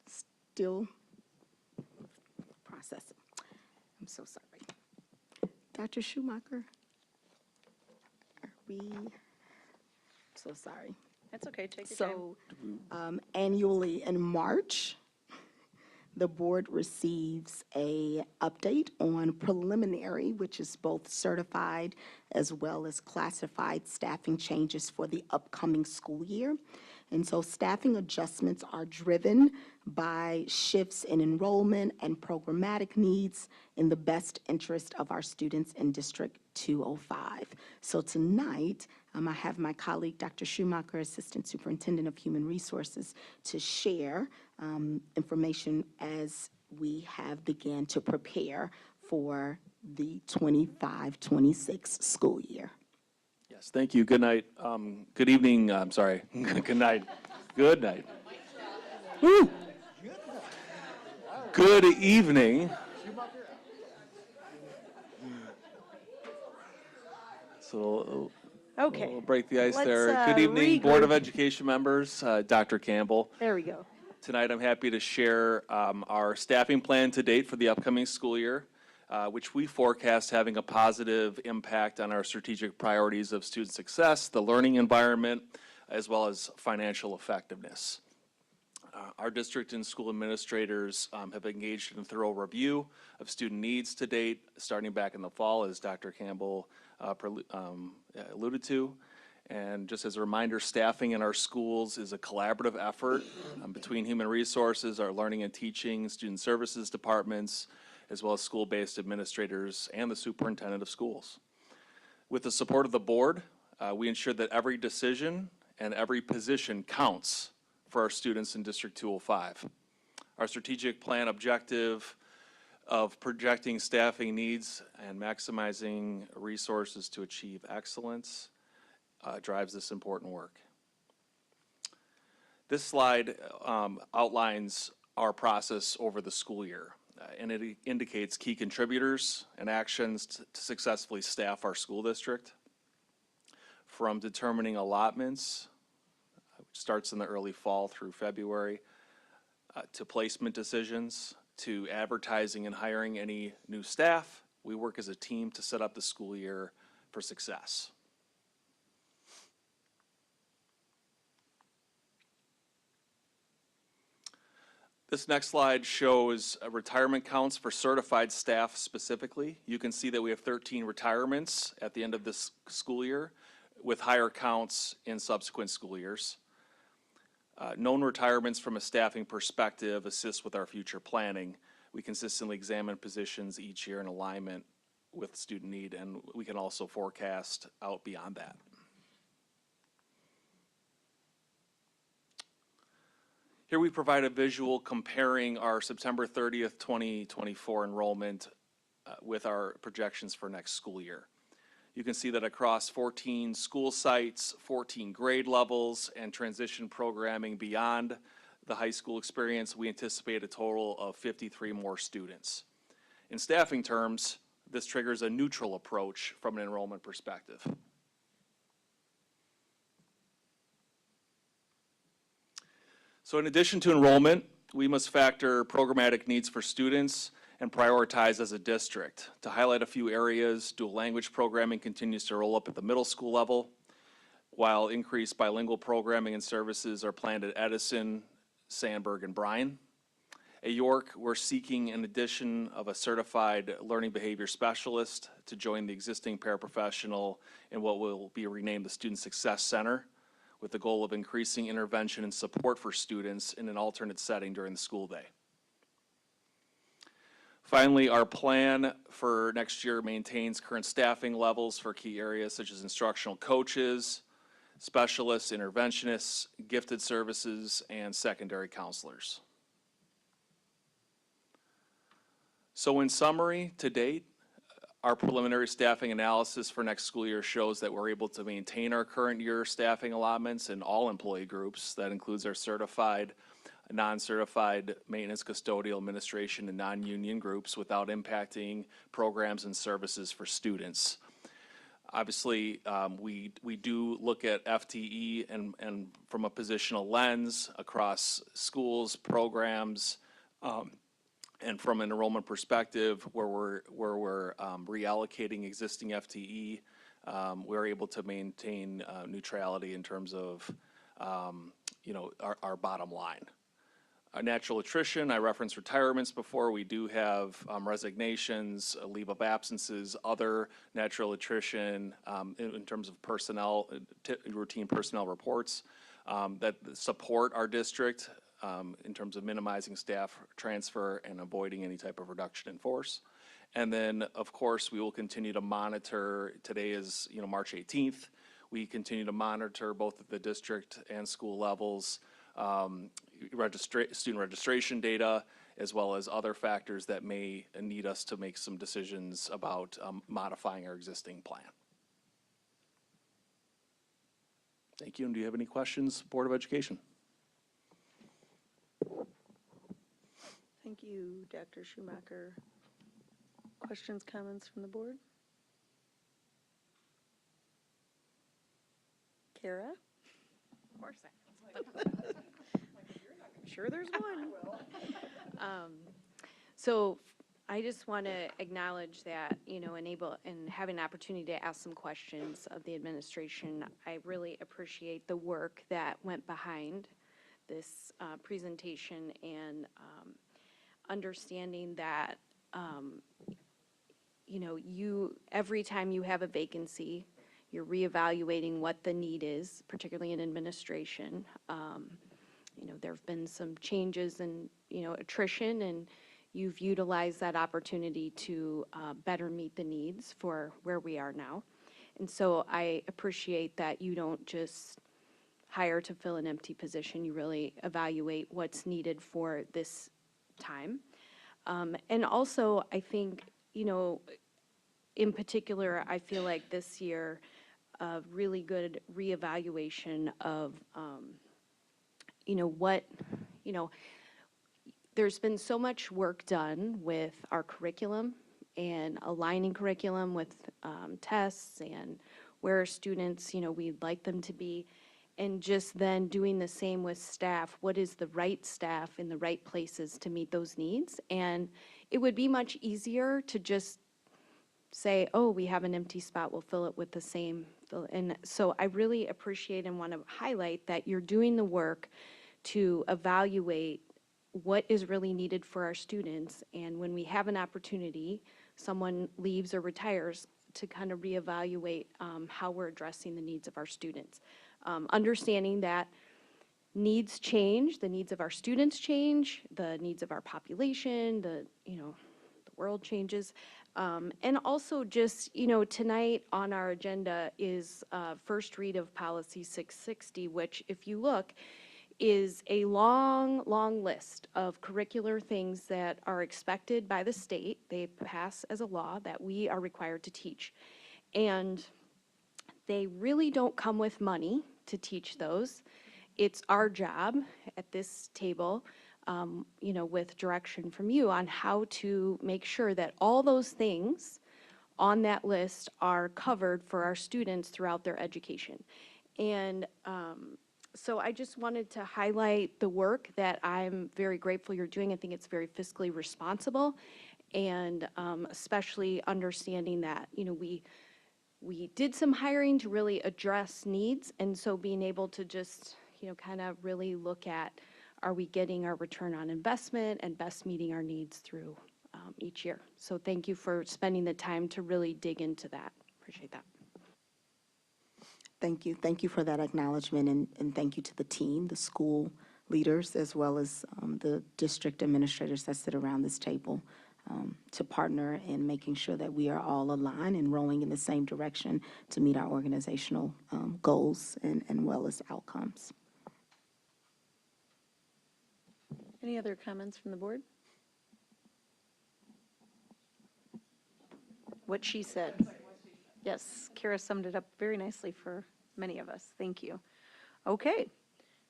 still processing. I'm so sorry. Dr. Schumacher, I'm so sorry. That's okay, take your time. So annually in March, the board receives a update on preliminary, which is both certified as well as classified staffing changes for the upcoming school year. And so staffing adjustments are driven by shifts in enrollment and programmatic needs in the best interest of our students in District 205. So tonight, I have my colleague, Dr. Schumacher, Assistant Superintendent of Human Resources, to share information as we have begun to prepare for the 25-26 school year. Yes, thank you. Good night. Good evening. I'm sorry. Good night. Good night. Woo. Good evening. So Okay. we'll break the ice Let's, there. Good evening, Board of regroup. Education members, Dr. Campbell. There we go. Tonight, I'm happy to share our staffing plan to date for the upcoming school year, which we forecast having a positive impact on our strategic priorities of student success, the learning environment, as well as financial effectiveness. Our district and school administrators have engaged in a thorough review of student needs to date, starting back in the fall, as Dr. Campbell alluded to. And just as a reminder, staffing in our schools is a collaborative effort between human resources, our learning and teaching, student services departments, as well as school-based administrators and the superintendent of schools. With the support of the board, we ensure that every decision and every position counts for our students in District 205. Our strategic plan objective of projecting staffing needs and maximizing resources to achieve excellence drives this important work. This slide outlines our process over the school year, and it indicates key contributors and actions to successfully staff our school district, from determining allotments, which starts in the early fall through February, to placement decisions, to advertising and hiring any new staff. We work as a team to set up the school year for success. This next slide shows retirement counts for certified staff specifically. You can see that we have 13 retirements at the end of this school year, with higher counts in subsequent school years. Known retirements from a staffing perspective assist with our future planning. We consistently examine positions each year in alignment with student need, and we can also forecast out beyond that. Here we provide a visual comparing our September 30th, 2024 enrollment with our projections for next school year. You can see that across 14 school sites, 14 grade levels, and transition programming beyond the high school experience, we anticipate a total of 53 more students. In staffing terms, this triggers a neutral approach from an enrollment perspective. So in addition to enrollment, we must factor programmatic needs for students and prioritize as a district. To highlight a few areas, dual language programming continues to roll up at the middle school level, while increased bilingual programming and services are planned at Edison, Sandburg, and Bryan. At York, we're seeking an addition of a certified learning behavior specialist to join the existing paraprofessional in what will be renamed the Student Success Center, with the goal of increasing intervention and support for students in an alternate setting during the school day. Finally, our plan for next year maintains current staffing levels for key areas such as instructional coaches, specialists, interventionists, gifted services, and secondary counselors. So in summary, to date, our preliminary staffing analysis for next school year shows that we're able to maintain our current year staffing allotments in all employee groups. That includes our certified, non-certified maintenance, custodial, administration, and non-union groups without impacting programs and services for students. Obviously, we do look at FTE and from a positional lens across schools, programs, and from an enrollment perspective, where we're reallocating existing FTE, we're able to maintain neutrality in terms of our bottom line. Natural attrition, I referenced retirements before. We do have resignations, leave of absences, other natural attrition in terms of personnel, routine personnel reports that support our district in terms of minimizing staff transfer and avoiding any type of reduction in force. And then, of course, we will continue to monitor. Today is March 18th. We continue to monitor both at the district and school levels student registration data, as well as other factors that may need us to make some decisions about modifying our existing plan. Thank you. And do you have any questions, Board of Education? Thank you, Dr. Schumacher. Questions, comments from the board? Kara? Of course I'm sure there's one. So I just want to acknowledge that, enable and have an opportunity to ask some questions of the administration. I really appreciate the work that went behind this presentation and understanding that, every time you have a vacancy, you're reevaluating what the need is, particularly in administration. There have been some changes in, attrition, and you've utilized that opportunity to better meet the needs for where we are now. And so I appreciate that you don't just hire to fill an empty position, you really evaluate what's needed for this time. And also, I think, in particular, I feel like this year, a really good reevaluation of, there's been so much work done with our curriculum and aligning curriculum with tests and where students, we'd like them to be, and just then doing the same with staff. What is the right staff in the right places to meet those needs? And it would be much easier to just say, oh, we have an empty spot, we'll fill it with the same. And so I really appreciate and want to highlight that you're doing the work to evaluate what is really needed for our students. And when we have an opportunity, someone leaves or retires, to kind of reevaluate how we're addressing the needs of our students. Understanding that needs change, the needs of our students change, the needs of our population, the world changes. And also just, tonight on our agenda is first read of policy 660, which if you look, is a long, long list of curricular things that are expected by the state. They pass as a law that we are required to teach. And they really don't come with money to teach those. It's our job at this table, with direction from you on how to make sure that all those things on that list are covered for our students throughout their education. And so I just wanted to highlight the work that I'm very grateful you're doing. I think it's very fiscally responsible, and especially understanding that, we did some hiring to really address needs, and so being able to just, kind of really look at, are we getting our return on investment and best meeting our needs through each year. So thank you for spending the time to really dig into that. Appreciate that. Thank you. Thank you for that acknowledgement, and thank you to the team, the school leaders, as well as the district administrators that sit around this table to partner in making sure that we are all aligned and rowing in the same direction to meet our organizational goals and well as outcomes. Any other comments from the board? What she said. Yes, Kara summed it up very nicely for many of us. Thank you. Okay,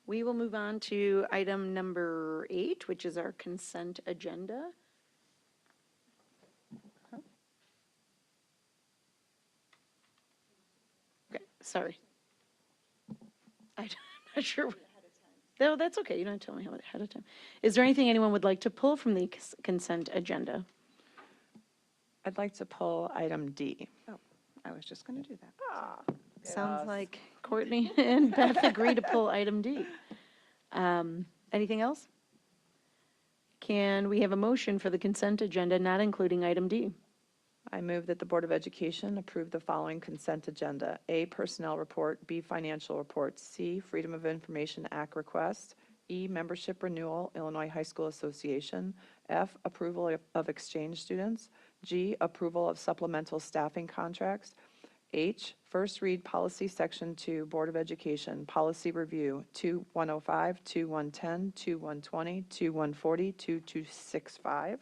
we will move on to item number 8, which is our consent agenda. Okay, sorry. I'm not sure. No, that's okay. You don't have to tell me ahead of time. Is there anything anyone would like to pull from the consent agenda? I'd like to pull item D. Oh, I was just going to do that. Sounds like Courtney and Beth agree to pull item D. Anything else? Can we have a motion for the consent agenda not including item D? I move that the Board of Education approve the following consent agenda: A, personnel report; B, financial report; C, Freedom of Information Act request; E, membership renewal, Illinois High School Association; F, approval of exchange students; G, approval of supplemental staffing contracts; H, first read policy section 2, Board of Education, policy review 2105, 2110, 2120, 2140, 2265.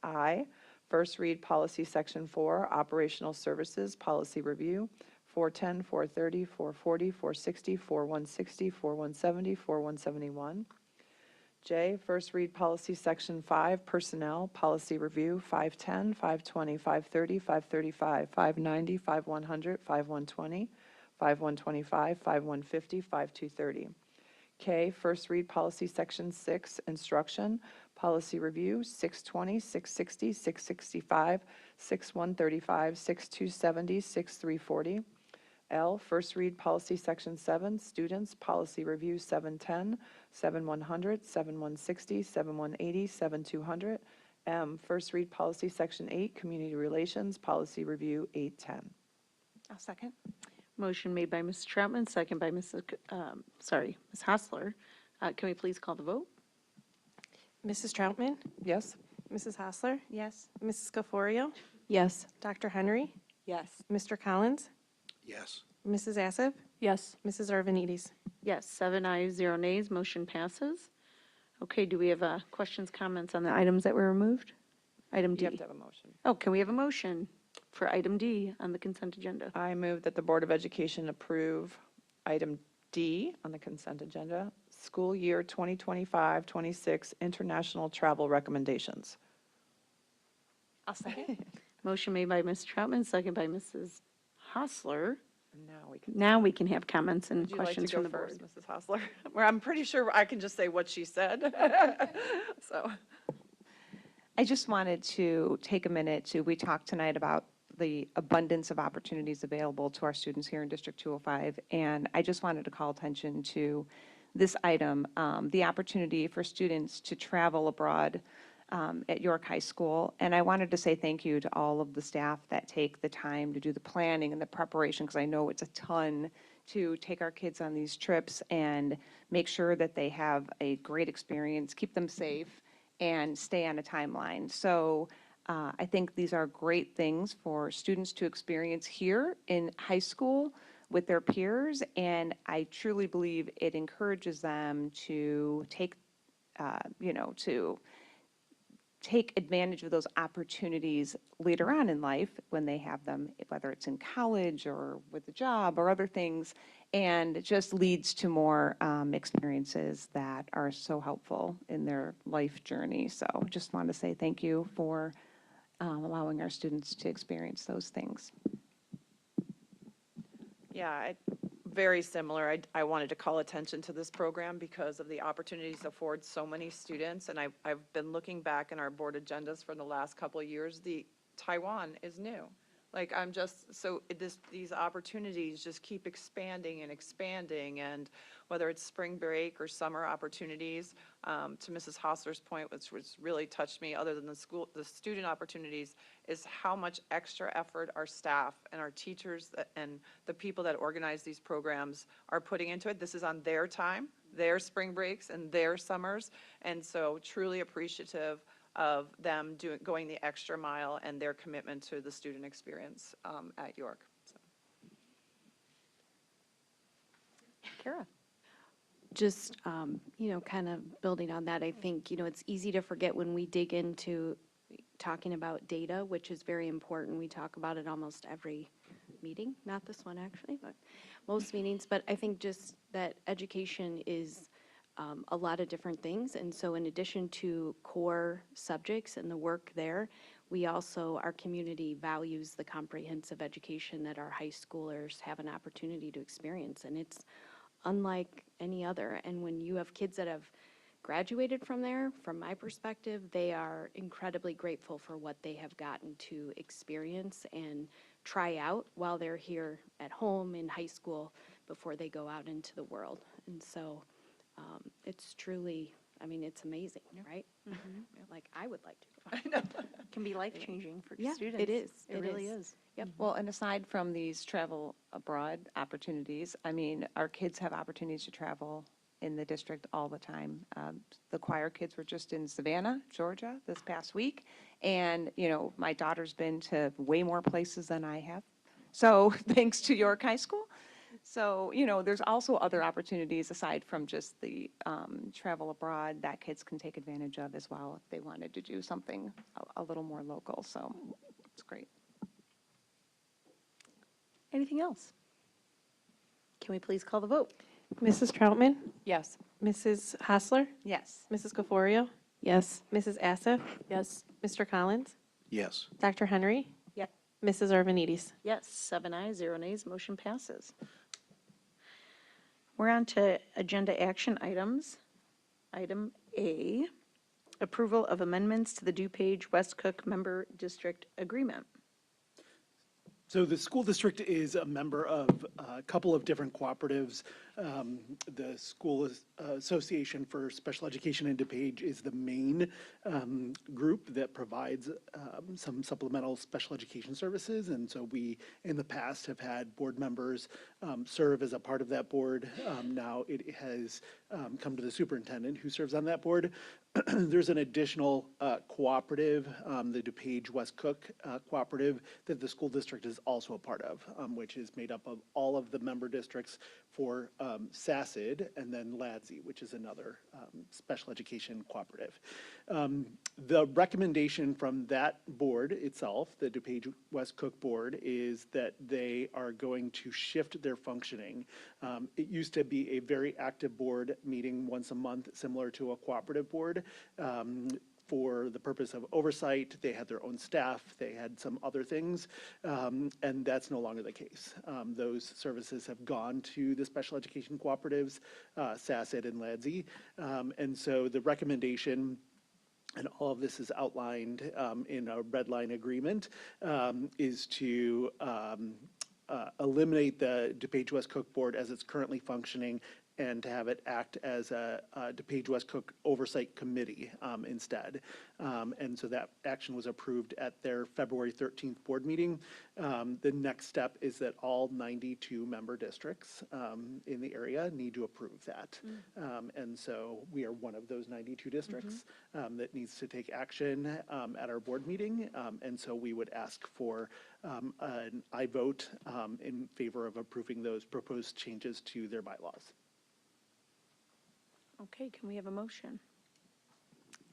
I, first read policy section 4, operational services, policy review 410, 430, 440, 460, 4160, 4170, 4171. J, first read policy section 5, personnel, policy review 510, 520, 530, 535, 590, 5100, 5120, 5125, 5150, 5230. K, first read policy section 6, instruction, policy review 620, 660, 665, 6135, 6270, 6340. L, first read policy section 7, students, policy review 710, 7100, 7160, 7180, 7200. M, first read policy section 8, community relations, policy review 810. I'll second. Motion made by Mrs. Troutman, second by Ms. Hostler. Can we please call the vote? Mrs. Troutman? Yes. Mrs. Hostler? Yes. Mrs. Caforio? Yes. Dr. Henry? Yes. Mr. Collins? Yes. Mrs. Assif? Yes. Mrs. Arvanites? Yes, 7 ayes, 0 nays, motion passes. Okay, do we have questions, comments on the items that were removed? Item D. You have to have a motion. Oh, can we have a motion for item D on the consent agenda? I move that the Board of Education approve item D on the consent agenda, school year 2025-26 international travel recommendations. I'll second. Motion made by Ms. Troutman, second by Mrs. Hostler. Now we can have comments and Would you like to questions go from the board. first, Mrs. Hostler? Where I'm pretty sure I can just say what she said. So, I just wanted to take a minute we talked tonight about the abundance of opportunities available to our students here in District 205, and I just wanted to call attention to this item, the opportunity for students to travel abroad at York High School. And I wanted to say thank you to all of the staff that take the time to do the planning and the preparation, because I know it's a ton to take our kids on these trips and make sure that they have a great experience, keep them safe, and stay on a timeline. So I think these are great things for students to experience here in high school with their peers, and I truly believe it encourages them to take, to take advantage of those opportunities later on in life when they have them, whether it's in college or with a job or other things, and it just leads to more experiences that are so helpful in their life journey. So just want to say thank you for allowing our students to experience those things. Yeah, very similar. I wanted to call attention to this program because of the opportunities afford so many students. And I've been looking back in our board agendas for the last couple of years. Taiwan is new. Like, I'm just, so these opportunities just keep expanding and expanding. And whether it's spring break or summer opportunities, to Mrs. Hostler's point, which really touched me, other than the student opportunities, is how much extra effort our staff and our teachers and the people that organize these programs are putting into it. This is on their time, their spring breaks and their summers. And so truly appreciative of them going the extra mile and their commitment to the student experience at York. So. Kara. Just, kind of building on that, I think, it's easy to forget when we dig into talking about data, which is very important. We talk about it almost every meeting, not this one actually, but most meetings. But I think just that education is a lot of different things. And so in addition to core subjects and the work there, we also, our community values the comprehensive education that our high schoolers have an opportunity to experience. And it's unlike any other. And when you have kids that have graduated from there, from my perspective, they are incredibly grateful for what they have gotten to experience and try out while they're here at home in high school before they go out into the world. And so it's truly, it's amazing, right? Mm-hmm. Like, I would like to. I know. It can be life-changing for students. It is. It really is. Yep. Well, and aside from these travel abroad opportunities, our kids have opportunities to travel in the district all the time. The choir kids were just in Savannah, Georgia this past week. And, my daughter's been to way more places than I have. So thanks to York High School. So, there's also other opportunities aside from just the travel abroad that kids can take advantage of as well if they wanted to do something a little more local. So it's great. Anything else? Can we please call the vote? Mrs. Troutman? Yes. Mrs. Hostler? Yes. Mrs. Gaforio? Yes. Mrs. Assif? Yes. Mr. Collins? Yes. Dr. Henry? Yes. Mrs. Urbanidis? Yes, 7 ayes, 0 nays, motion passes. We're on to agenda action items. Item A, approval of amendments to the DuPage West Cook Member District Agreement. So the school district is a member of a couple of different cooperatives. The School Association for Special Education in DuPage is the main group that provides some supplemental special education services. And so we, in the past, have had board members serve as a part of that board. Now it has come to the superintendent who serves on that board. There's an additional cooperative, the DuPage West Cook Cooperative, that the school district is also a part of, which is made up of all of the member districts for SACID and then LADSI, which is another special education cooperative. The recommendation from that board itself, the DuPage West Cook Board, is that they are going to shift their functioning. It used to be a very active board meeting once a month, similar to a cooperative board. For the purpose of oversight, they had their own staff, they had some other things, and that's no longer the case. Those services have gone to the special education cooperatives, SACID and LADSI, and so the recommendation, and all of this is outlined in a red line agreement, is to eliminate the DuPage West Cook Board as it's currently functioning and to have it act as a DePage West Cook Oversight Committee instead. And so that action was approved at their February 13th board meeting. The next step is that all 92 member districts in the area need to approve that. And so we are one of those 92 districts that needs to take action at our board meeting. And so we would ask for an I vote in favor of approving those proposed changes to their bylaws. Okay, can we have a motion?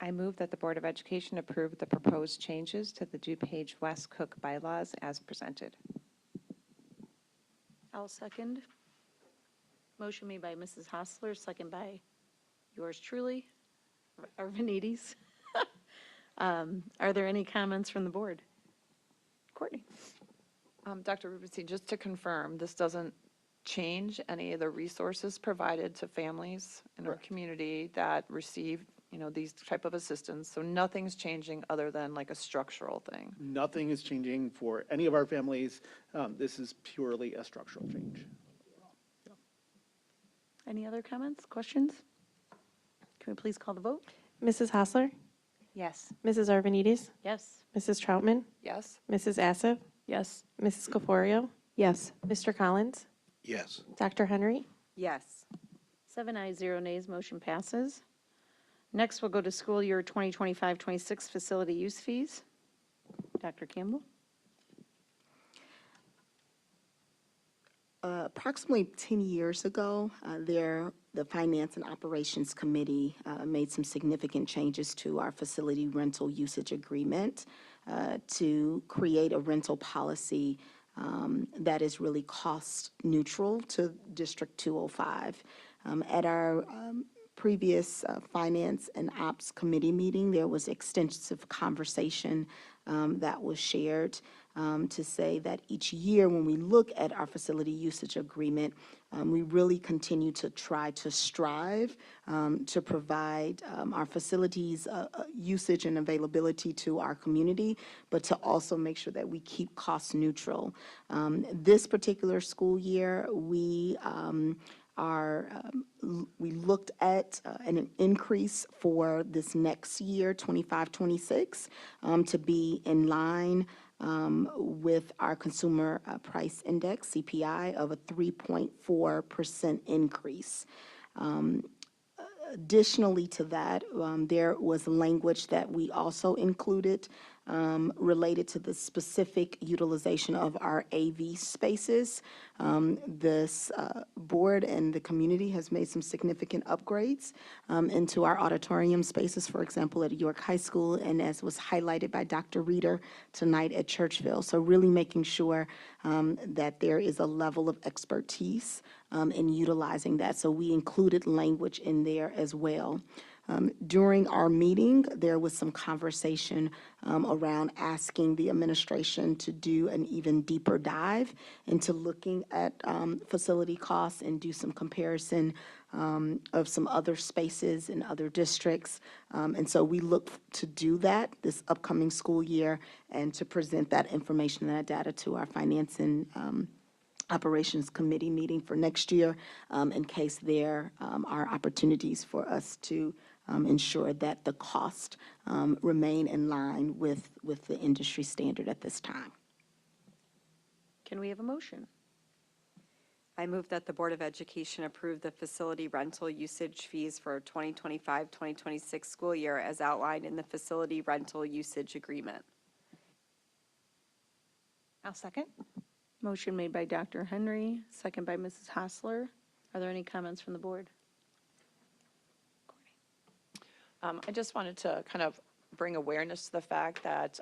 I move that the Board of Education approve the proposed changes to the DuPage West Cook bylaws as presented. I'll second. Motion made by Mrs. Hostler, second by yours truly, Arvanites. Are there any comments from the board? Courtney? Dr. Rubenstein, just to confirm, this doesn't change any of the resources provided to families in our community that receive, these type of assistance. So nothing's changing other than like a structural thing. Nothing is changing for any of our families. This is purely a structural change. Any other comments, questions? Can we please call the vote? Mrs. Hostler? Yes. Mrs. Arvanites? Yes. Mrs. Troutman? Yes. Mrs. Assaf? Yes. Mrs. Caforio? Yes. Mr. Collins? Yes. Dr. Henry? Yes. 7 ayes, 0 nays, motion passes. Next, we'll go to school year 2025-26 facility use fees. Dr. Campbell? Approximately 10 years ago, the Finance and Operations Committee made some significant changes to our facility rental usage agreement to create a rental policy that is really cost neutral to District 205. At our previous Finance and Ops Committee meeting, there was extensive conversation that was shared to say that each year when we look at our facility usage agreement, we really continue to try to strive to provide our facilities usage and availability to our community, but to also make sure that we keep cost neutral. This particular school year, we looked at an increase for this next year, 25-26, to be in line with our consumer price index, CPI, of a 3.4% increase. Additionally to that, there was language that we also included related to the specific utilization of our AV spaces. This board and the community has made some significant upgrades into our auditorium spaces, for example, at York High School, and as was highlighted by Dr. Reeder tonight at Churchville. So really making sure that there is a level of expertise in utilizing that. So we included language in there as well. During our meeting, there was some conversation around asking the administration to do an even deeper dive into looking at facility costs and do some comparison of some other spaces in other districts. And so we look to do that this upcoming school year and to present that information and that data to our Finance and Operations Committee meeting for next year in case there are opportunities for us to ensure that the cost remain in line with the industry standard at this time. Can we have a motion? I move that the Board of Education approve the facility rental usage fees for 2025-2026 school year as outlined in the facility rental usage agreement. I'll second. Motion made by Dr. Henry, second by Mrs. Hostler. Are there any comments from the board? I just wanted to kind of bring awareness to the fact that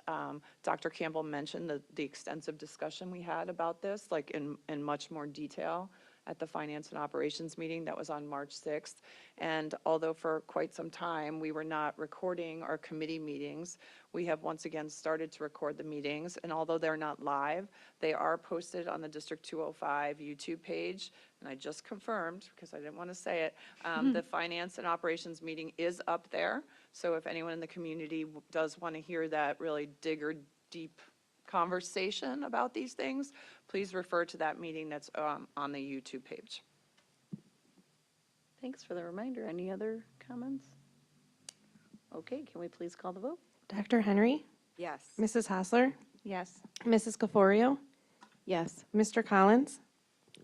Dr. Campbell mentioned the extensive discussion we had about this, like in much more detail at the Finance and Operations meeting that was on March 6th. And although for quite some time we were not recording our committee meetings, we have once again started to record the meetings. And although they're not live, they are posted on the District 205 YouTube page. And I just confirmed, because I didn't want to say it, the Finance and Operations meeting is up there. So if anyone in the community does want to hear that really deep conversation about these things, please refer to that meeting that's on the YouTube page. Thanks for the reminder. Any other comments? Okay, can we please call the vote? Dr. Henry, Yes. Mrs. Hassler, Yes. Mrs. Caforio, Yes. Mr. Collins,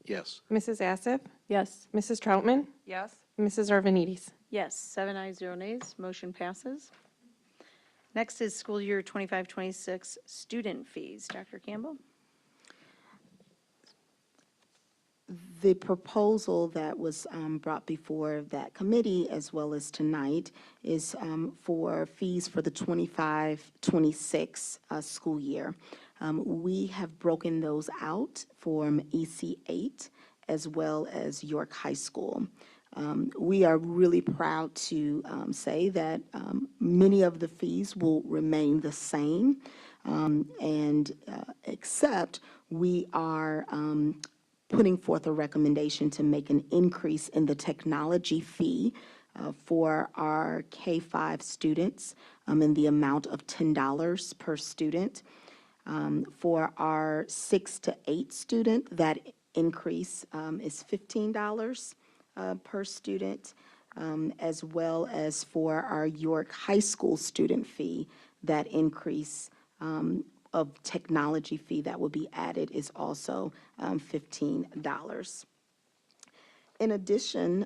Yes. Mrs. Assif, Yes. Mrs. Troutman, Yes. Mrs. Arvanites. Yes, 7 ayes, 0 nays, motion passes. Next is school year 25-26 student fees. Dr. Campbell? The proposal that was brought before that committee, as well as tonight, is for fees for the 25-26 school year. We have broken those out from EC8 as well as York High School. We are really proud to say that many of the fees will remain the same, except we are putting forth a recommendation to make an increase in the technology fee for our K-5 students in the amount of $10 per student. For our 6 to 8 student, that increase is $15 per student, as well as for our York High School student fee, that increase of technology fee that will be added is also $15. In addition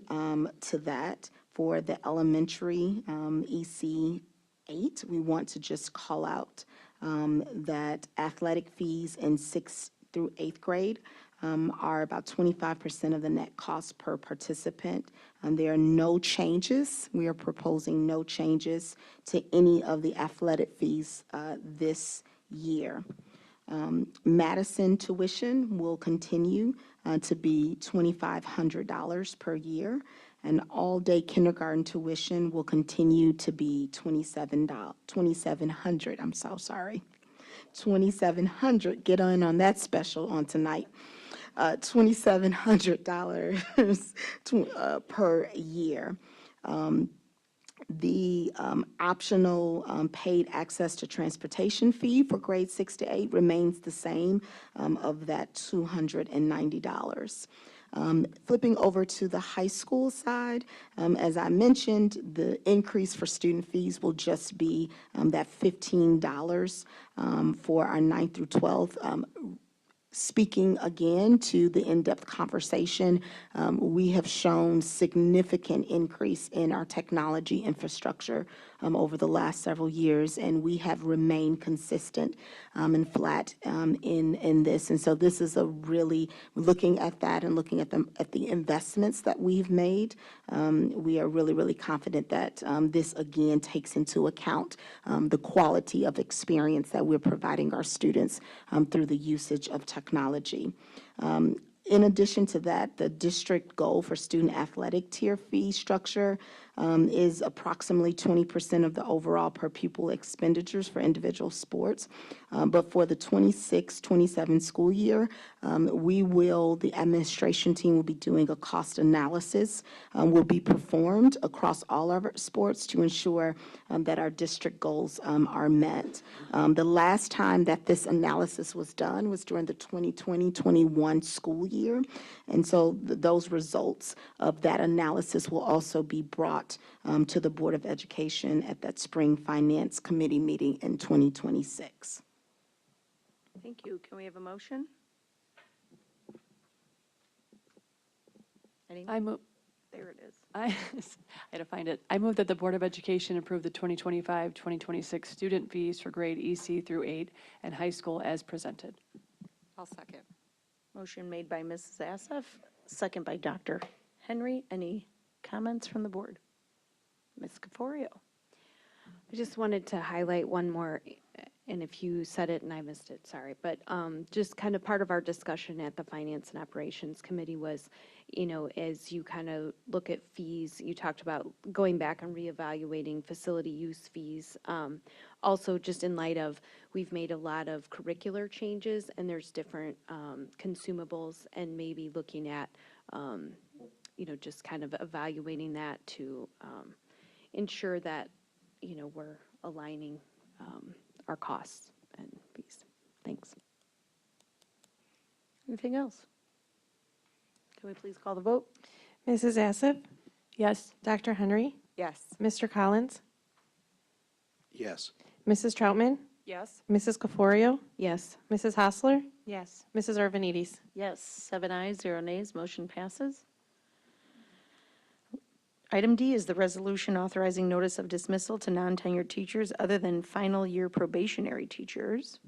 to that, for the elementary EC8, we want to just call out that athletic fees in 6th through 8th grade are about 25% of the net cost per participant. There are no changes. We are proposing no changes to any of the athletic fees this year. Madison tuition will continue to be $2,500 per year, and all-day kindergarten tuition will continue to be $2,700. I'm so sorry. $2,700. Get on that special on tonight. $2,700 per year. The optional paid access to transportation fee for grades 6 to 8 remains the same of that $290. Flipping over to the high school side, as I mentioned, the increase for student fees will just be that $15 for our 9th through 12th. Speaking again to the in-depth conversation, we have shown significant increase in our technology infrastructure over the last several years, and we have remained consistent and flat in this. And so this is a really, looking at that and looking at the investments that we've made, we are really, really confident that this again takes into account the quality of experience that we're providing our students through the usage of technology. In addition to that, the district goal for student athletic tier fee structure is approximately 20% of the overall per pupil expenditures for individual sports. But for the 26-27 school year, the administration team will be doing a cost analysis, will be performed across all of our sports to ensure that our district goals are met. The last time that this analysis was done was during the 2020-21 school year. And so those results of that analysis will also be brought to the Board of Education at that spring Finance Committee meeting in 2026. Thank you. Can we have a motion? I move. There it is. I had to find it. I move that the Board of Education approve the 2025-2026 student fees for grade EC through 8 and high school as presented. I'll second. Motion made by Mrs. Assaf, second by Dr. Henry. Any comments from the board? Ms. Caforio. I just wanted to highlight one more, and if you said it and I missed it, sorry, but just kind of part of our discussion at the Finance and Operations Committee was, as you kind of look at fees, you talked about going back and reevaluating facility use fees. Also, just in light of, we've made a lot of curricular changes and there's different consumables, and maybe looking at, just kind of evaluating that to ensure that, we're aligning our costs and fees. Thanks. Anything else? Can we please call the vote? Mrs. Assif, Yes. Dr. Henry, Yes. Mr. Collins, Yes. Mrs. Troutman, Yes. Mrs. Caforio, Yes. Mrs. Hostler, Yes. Mrs. Urbanidis. Yes, 7 ayes, 0 nays, motion passes. Item D is the resolution authorizing notice of dismissal to non-tenured teachers other than final year probationary teachers.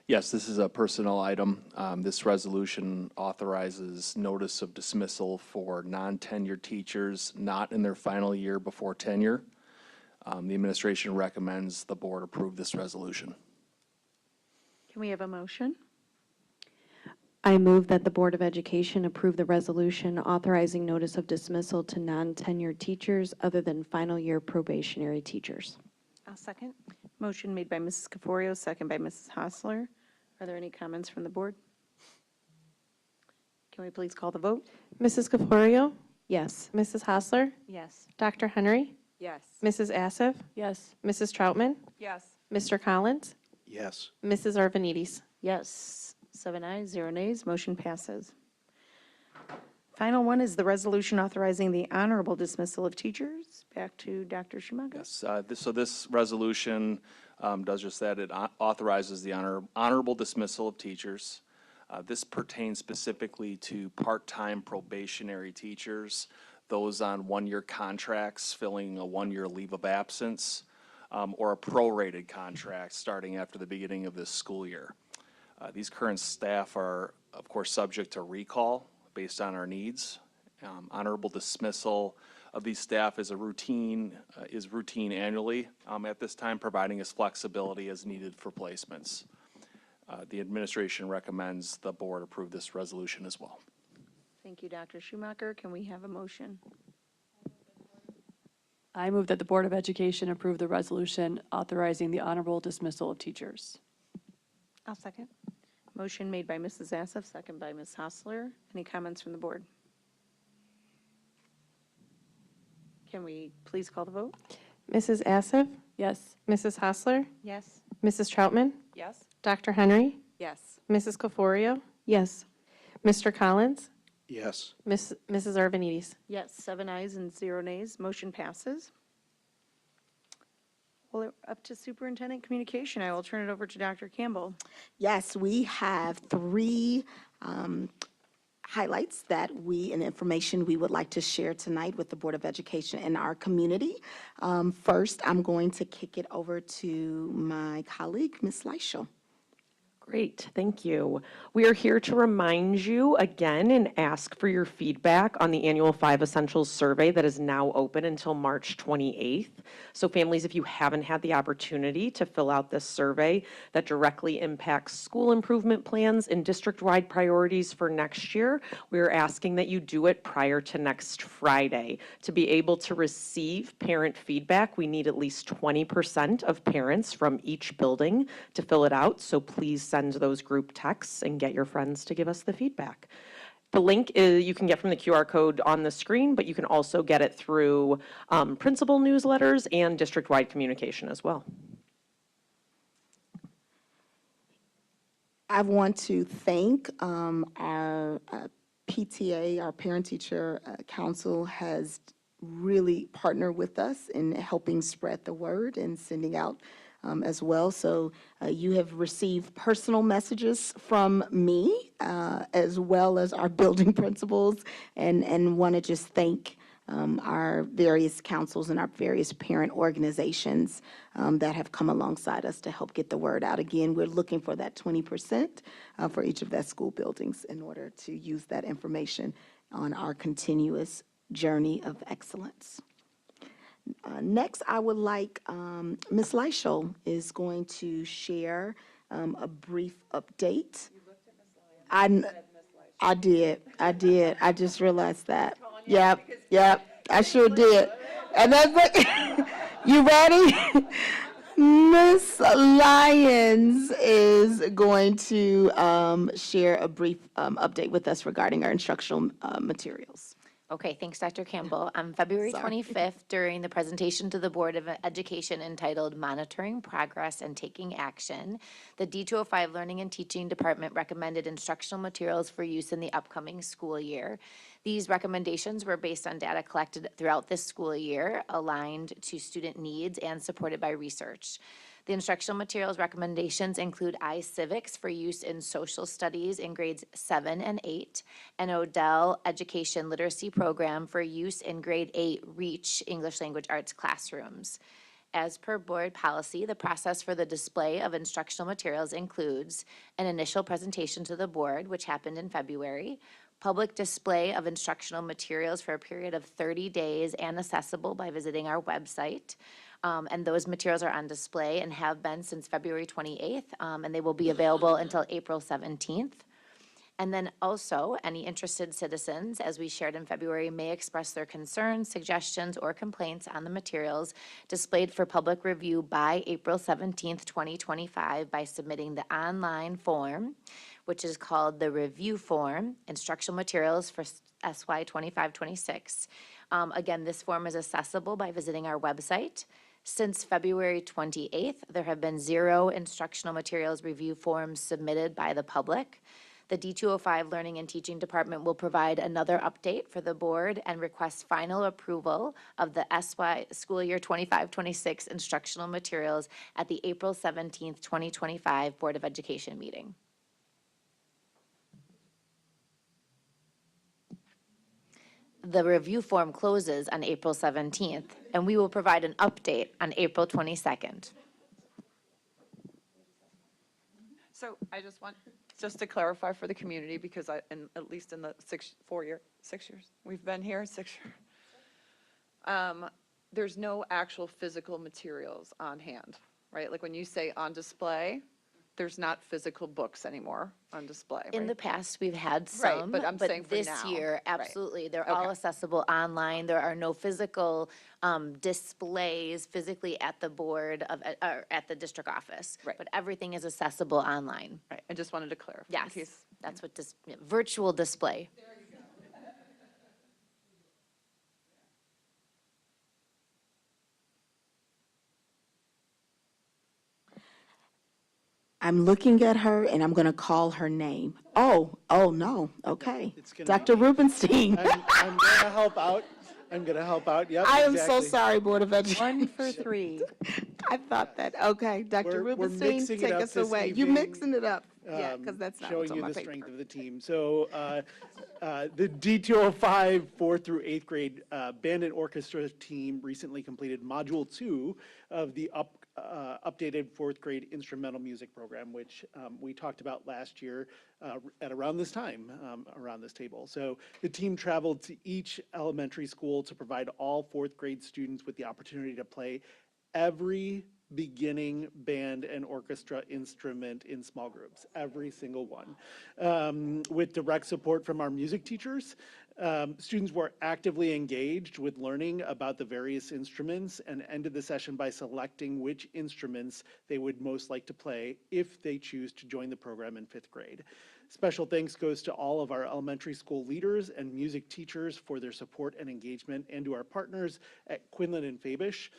Yes, this is a personnel item. This resolution authorizes notice of dismissal for non-tenured teachers not in their final year before tenure. The administration recommends the board approve this resolution. Can we have a motion? I move that the Board of Education approve the resolution authorizing notice of dismissal to non-tenured teachers other than final year probationary teachers. I'll second. Motion made by Mrs. Caforio, second by Mrs. Hostler. Are there any comments from the board? Can we please call the vote? Mrs. Caforio, Yes. Mrs. Hostler, Yes. Dr. Henry, Yes. Mrs. Assif, Yes. Mrs. Troutman, Yes. Mr. Collins, Yes. Mrs. Urbanidis. Yes, 7 ayes, 0 nays, motion passes. Final one is the resolution authorizing the honorable dismissal of teachers. Back to Dr. Schumacher. Yes, so this resolution does just that. It authorizes the honorable dismissal of teachers. This pertains specifically to part-time probationary teachers, those on one-year contracts filling a one-year leave of absence, or a prorated contract starting after the beginning of this school year. These current staff are, of course, subject to recall based on our needs. Honorable dismissal of these staff is routine annually at this time, providing us flexibility as needed for placements. The administration recommends the board approve this resolution as well. Thank you, Dr. Schumacher. Can we have a motion? I move that the Board of Education approve the resolution authorizing the honorable dismissal of teachers. I'll second. Motion made by Mrs. Assaf, second by Ms. Hostler. Any comments from the board? Can we please call the vote? Mrs. Assif, Yes. Mrs. Hostler, Yes. Mrs. Troutman, Yes. Dr. Henry, Yes. Mrs. Caforio, Yes. Mr. Collins, Yes. Mrs. Urbanidis. Yes, 7 ayes and 0 nays, motion passes. Well, up to Superintendent Communication. I will turn it over to Dr. Campbell. Yes, we have three highlights and information we would like to share tonight with the Board of Education and our community. First, I'm going to kick it over to my colleague, Ms. Leishel. Great, thank you. We are here to remind you again and ask for your feedback on the annual 5 Essentials survey that is now open until March 28th. So families, if you haven't had the opportunity to fill out this survey that directly impacts school improvement plans and district-wide priorities for next year, we are asking that you do it prior to next Friday. To be able to receive parent feedback, we need at least 20% of parents from each building to fill it out, so please send those group texts and get your friends to give us the feedback. The link you can get from the QR code on the screen, but you can also get it through principal newsletters and district-wide communication as well. I want to thank our PTA, our Parent-Teacher Council has really partnered with us in helping spread the word and sending out as well. So you have received personal messages from me as well as our building principals, and want to just thank our various councils and our various parent organizations that have come alongside us to help get the word out. Again, we're looking for that 20% for each of the school buildings in order to use that information on our continuous journey of excellence. Next, I would like Ms. Leishel is going to share a brief update. I did. I just realized that. Yep, I sure did. And that's like, you ready? Ms. Lyons is going to share a brief update with us regarding our instructional materials. Okay, thanks, Dr. Campbell. On February Sorry. 25th, during the presentation to the Board of Education entitled Monitoring Progress and Taking Action, the D205 Learning and Teaching Department recommended instructional materials for use in the upcoming school year. These recommendations were based on data collected throughout this school year, aligned to student needs and supported by research. The instructional materials recommendations include iCivics for use in social studies in grades 7 and 8, and Odell Education Literacy Program for use in grade 8 REACH English Language Arts classrooms. As per board policy, the process for the display of instructional materials includes an initial presentation to the board, which happened in February, public display of instructional materials for a period of 30 days and accessible by visiting our website. And those materials are on display and have been since February 28th, and they will be available until April 17th. And then also, any interested citizens, as we shared in February, may express their concerns, suggestions, or complaints on the materials displayed for public review by April 17th, 2025 by submitting the online form, which is called the review form, instructional materials for SY 25-26. Again, this form is accessible by visiting our website. Since February 28th, there have been 0 instructional materials review forms submitted by the public. The D205 Learning and Teaching Department will provide another update for the board and request final approval of the SY school year 25-26 instructional materials at the April 17th, 2025 Board of Education meeting. The review form closes on April 17th, and we will provide an update on April 22nd. So I just want, just to clarify for the community, because at least in the 6 years, we've been here, 6 years. There's no actual physical materials on hand, right? Like when you say on display, there's not physical books anymore on display, right? In the past, we've had Right, some, but I'm saying for this now. year, Right. absolutely, they're all accessible online. There are no physical displays physically at the board of, or at the district office. Right. But everything is accessible online. Right, I just wanted to clarify. in Yes, case- that's what virtual display. I'm looking at her and I'm going to call her name. Oh, no, okay. It's gonna Dr. Rubenstein. I'm going to help out. I'm going to help out. Yep, I am so exactly. sorry, Board of Education. 1 for 3. I thought that, okay, Dr. We're Rubenstein, mixing it take up us this away. You evening, mixing it up. Yeah, because that's not what's showing on you my the paper. strength of the team. So the D205 4th through 8th grade band and orchestra team recently completed Module 2 of the updated 4th grade instrumental music program, which we talked about last year at around this time, around this table. So the team traveled to each elementary school to provide all 4th grade students with the opportunity to play every beginning band and orchestra instrument in small groups, every single one. With direct support from our music teachers, students were actively engaged with learning about the various instruments and ended the session by selecting which instruments they would most like to play if they choose to join the program in 5th grade. Special thanks goes to all of our elementary school leaders and music teachers for their support and engagement, and to our partners at Quinlan and Fabish,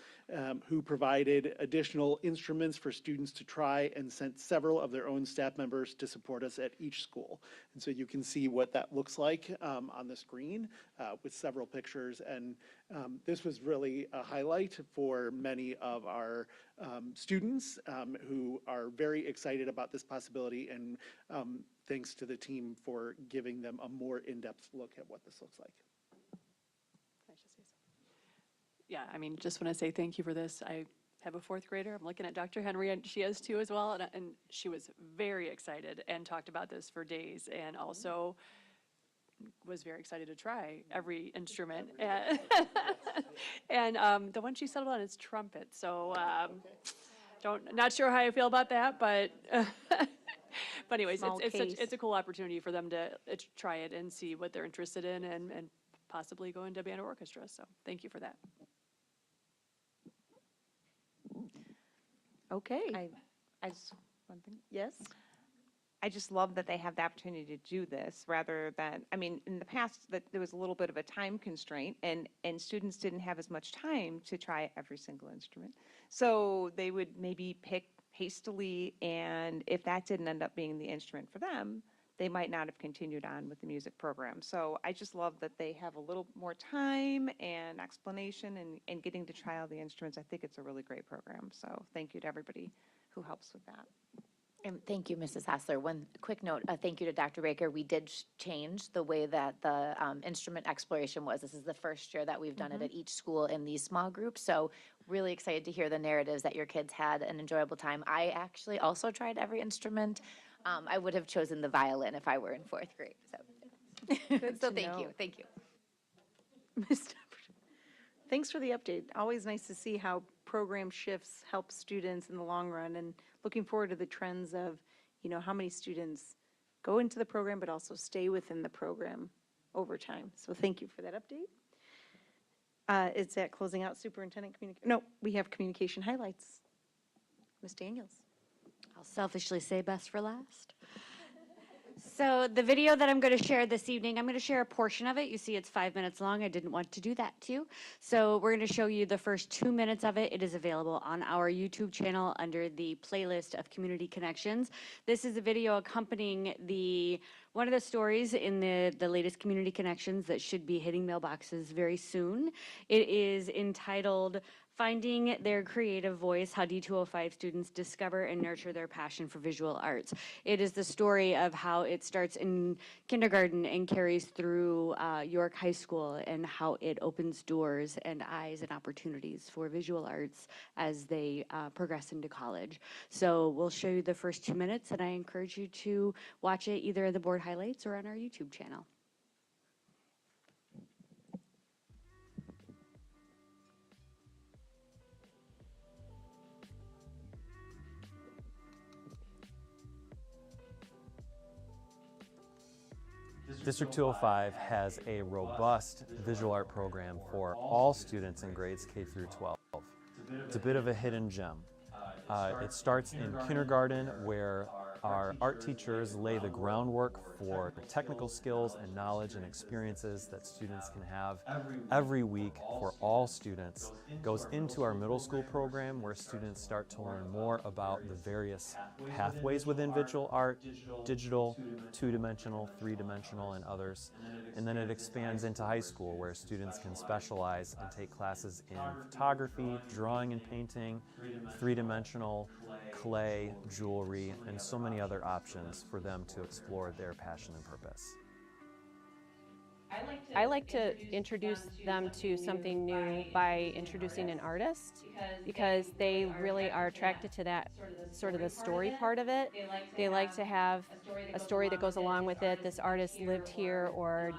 who provided additional instruments for students to try and sent several of their own staff members to support us at each school. And so you can see what that looks like on the screen with several pictures. And this was really a highlight for many of our students who are very excited about this possibility, and thanks to the team for giving them a more in-depth look at what this looks like. Yeah, I mean, just want to say thank you for this. I have a 4th grader. I'm looking at Dr. Henry, and she has 2 as well. And she was very excited and talked about this for days, and also was very excited to try every instrument. And the one she settled on is trumpet. So not sure how I feel about that, but but anyways, Small case. it's a cool opportunity for them to try it and see what they're interested in, and possibly go into band or orchestra. So thank you for that. Okay. I just, one thing. Yes? I just love that they have the opportunity to do this rather than, I mean, in the past, that there was a little bit of a time constraint, and students didn't have as much time to try every single instrument. So they would maybe pick hastily, and if that didn't end up being the instrument for them, they might not have continued on with the music program. So I just love that they have a little more time and explanation and getting to try out the instruments. I think it's a really great program. So thank you to everybody who helps with that. And thank you, Mrs. Hassler. One quick note, thank you to Dr. Baker. We did change the way that the instrument exploration was. This is the first year that we've done it at each school in these small groups. So really excited to hear the narratives that your kids had an enjoyable time. I actually also tried every instrument. I would have chosen the violin if I were in 4th grade. So thank you. Thank you. Ms. Thanks for the update. Always nice to see how program shifts help students in the long run, and looking forward to the trends of, how many students go into the program but also stay within the program over time. So thank you for that update. Is that closing out superintendent communication? No, we have communication highlights. Ms. Daniels. I'll selfishly say best for last. So the video that I'm going to share this evening, I'm going to share a portion of it. You see it's 5 minutes long. I didn't want to do that too. So we're going to show you the first 2 minutes of it. It is available on our YouTube channel under the playlist of Community Connections. This is a video accompanying one of the stories in the latest Community Connections that should be hitting mailboxes very soon. It is entitled Finding Their Creative Voice, How D205 Students Discover and Nurture Their Passion for Visual Arts. It is the story of how it starts in kindergarten and carries through York High School, and how it opens doors and eyes and opportunities for visual arts as they progress into college. So we'll show you the first 2 minutes, and I encourage you to watch it either in the board highlights or on our YouTube channel. District 205 has a robust visual art program for all students in grades K through 12. It's a bit of a hidden gem. It starts in kindergarten, where our art teachers lay the groundwork for technical skills and knowledge and experiences that students can have every week for all students. Goes into our middle school program, where students start to learn more about the various pathways within visual art, digital, two-dimensional, three-dimensional, and others. And then it expands into high school, where students can specialize and take classes in photography, drawing and painting, three-dimensional, clay, jewelry, and so many other options for them to explore their passion and purpose. I like to introduce them to something new by introducing an artist, because they really are attracted to that sort of the story part of it. They like to have a story that goes along with it. This artist lived here or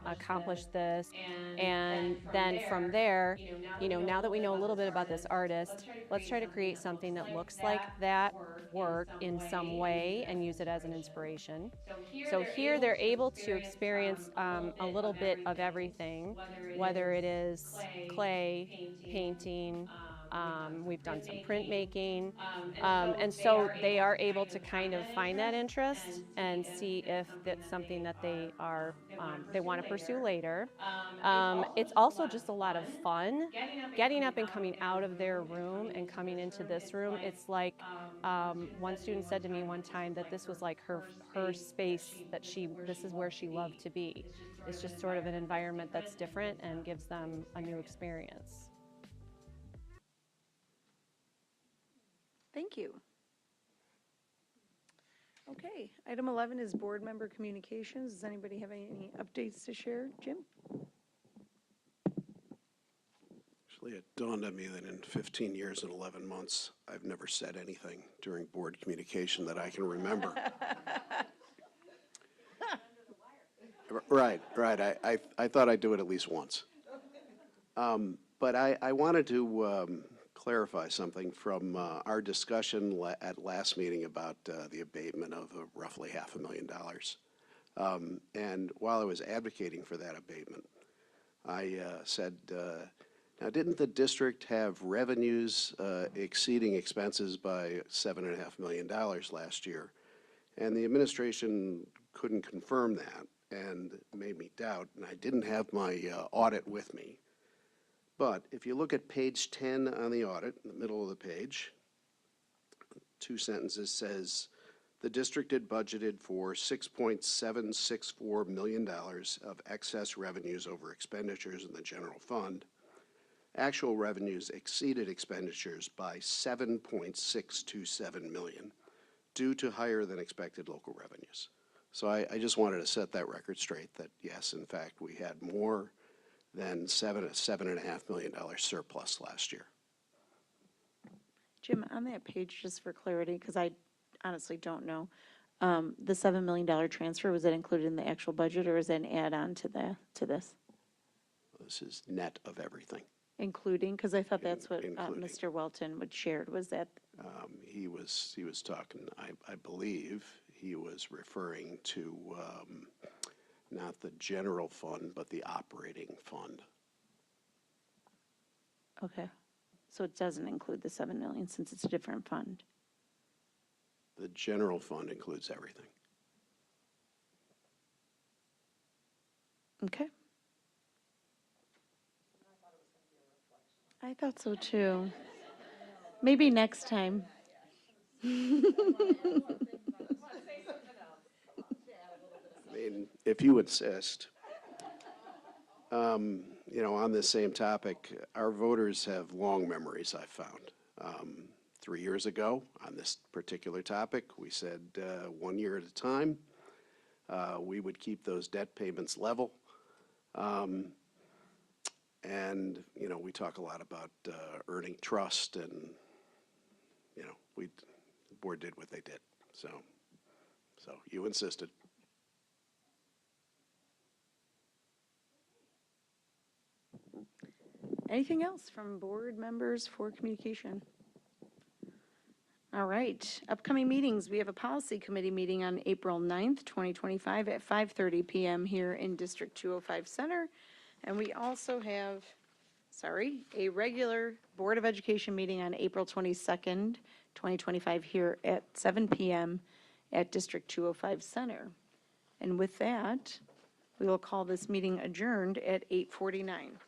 accomplished this. And then from there, now that we know a little bit about this artist, let's try to create something that looks like that work in some way and use it as an inspiration. So here they're able to experience a little bit of everything, whether it is clay, painting, we've done some printmaking, and so they are able to kind of find that interest and see if that's something that they want to pursue later. It's also just a lot of fun. Getting up and coming out of their room and coming into this room, it's like one student said to me one time that this was like her space, that this is where she loved to be. It's just sort of an environment that's different and gives them a new experience. Thank you. Okay, item 11 is board member communications. Does anybody have any updates to share? Jim? Actually, it dawned on me that in 15 years and 11 months, I've never said anything during board communication that I can remember. Right. I thought I'd do it at least once. But I wanted to clarify something from our discussion at last meeting about the abatement of roughly $500,000. And while I was advocating for that abatement, I said, now didn't the district have revenues exceeding expenses by $7.5 million last year? And the administration couldn't confirm that and made me doubt, and I didn't have my audit with me. But if you look at page 10 on the audit, in the middle of the page, 2 sentences says, The district had budgeted for $6.764 million of excess revenues over expenditures in the general fund. Actual revenues exceeded expenditures by $7.627 million due to higher than expected local revenues. So I just wanted to set that record straight that yes, in fact, we had more than $7.5 million surplus last year. Jim, on that page, just for clarity, because I honestly don't know, the $7 million transfer, was that included in the actual budget, or is that an add-on to this? This is net of everything. Including, because I thought that's what Including. Mr. Welton would shared, was that, He was talking, I believe, he was referring to not the general fund, but the operating fund. okay. So it doesn't include the 7 million since it's a different fund. The general fund includes everything. Okay. I thought so too. Maybe next time. I mean, if you insist. You know, on this same topic, our voters have long memories, I've found. 3 years ago, on this particular topic, we said 1 year at a time, we would keep those debt payments level. And, you know, we talk a lot about earning trust, and, you know, the board did what they did. So you insisted. Anything else from board members for communication? All right, upcoming meetings. We have a policy committee meeting on April 9th, 2025 at 5:30 PM here in District 205 Center. And we also have, a regular Board of Education meeting on April 22nd, 2025 here at 7 PM at District 205 Center. And with that, we will call this meeting adjourned at 8:49.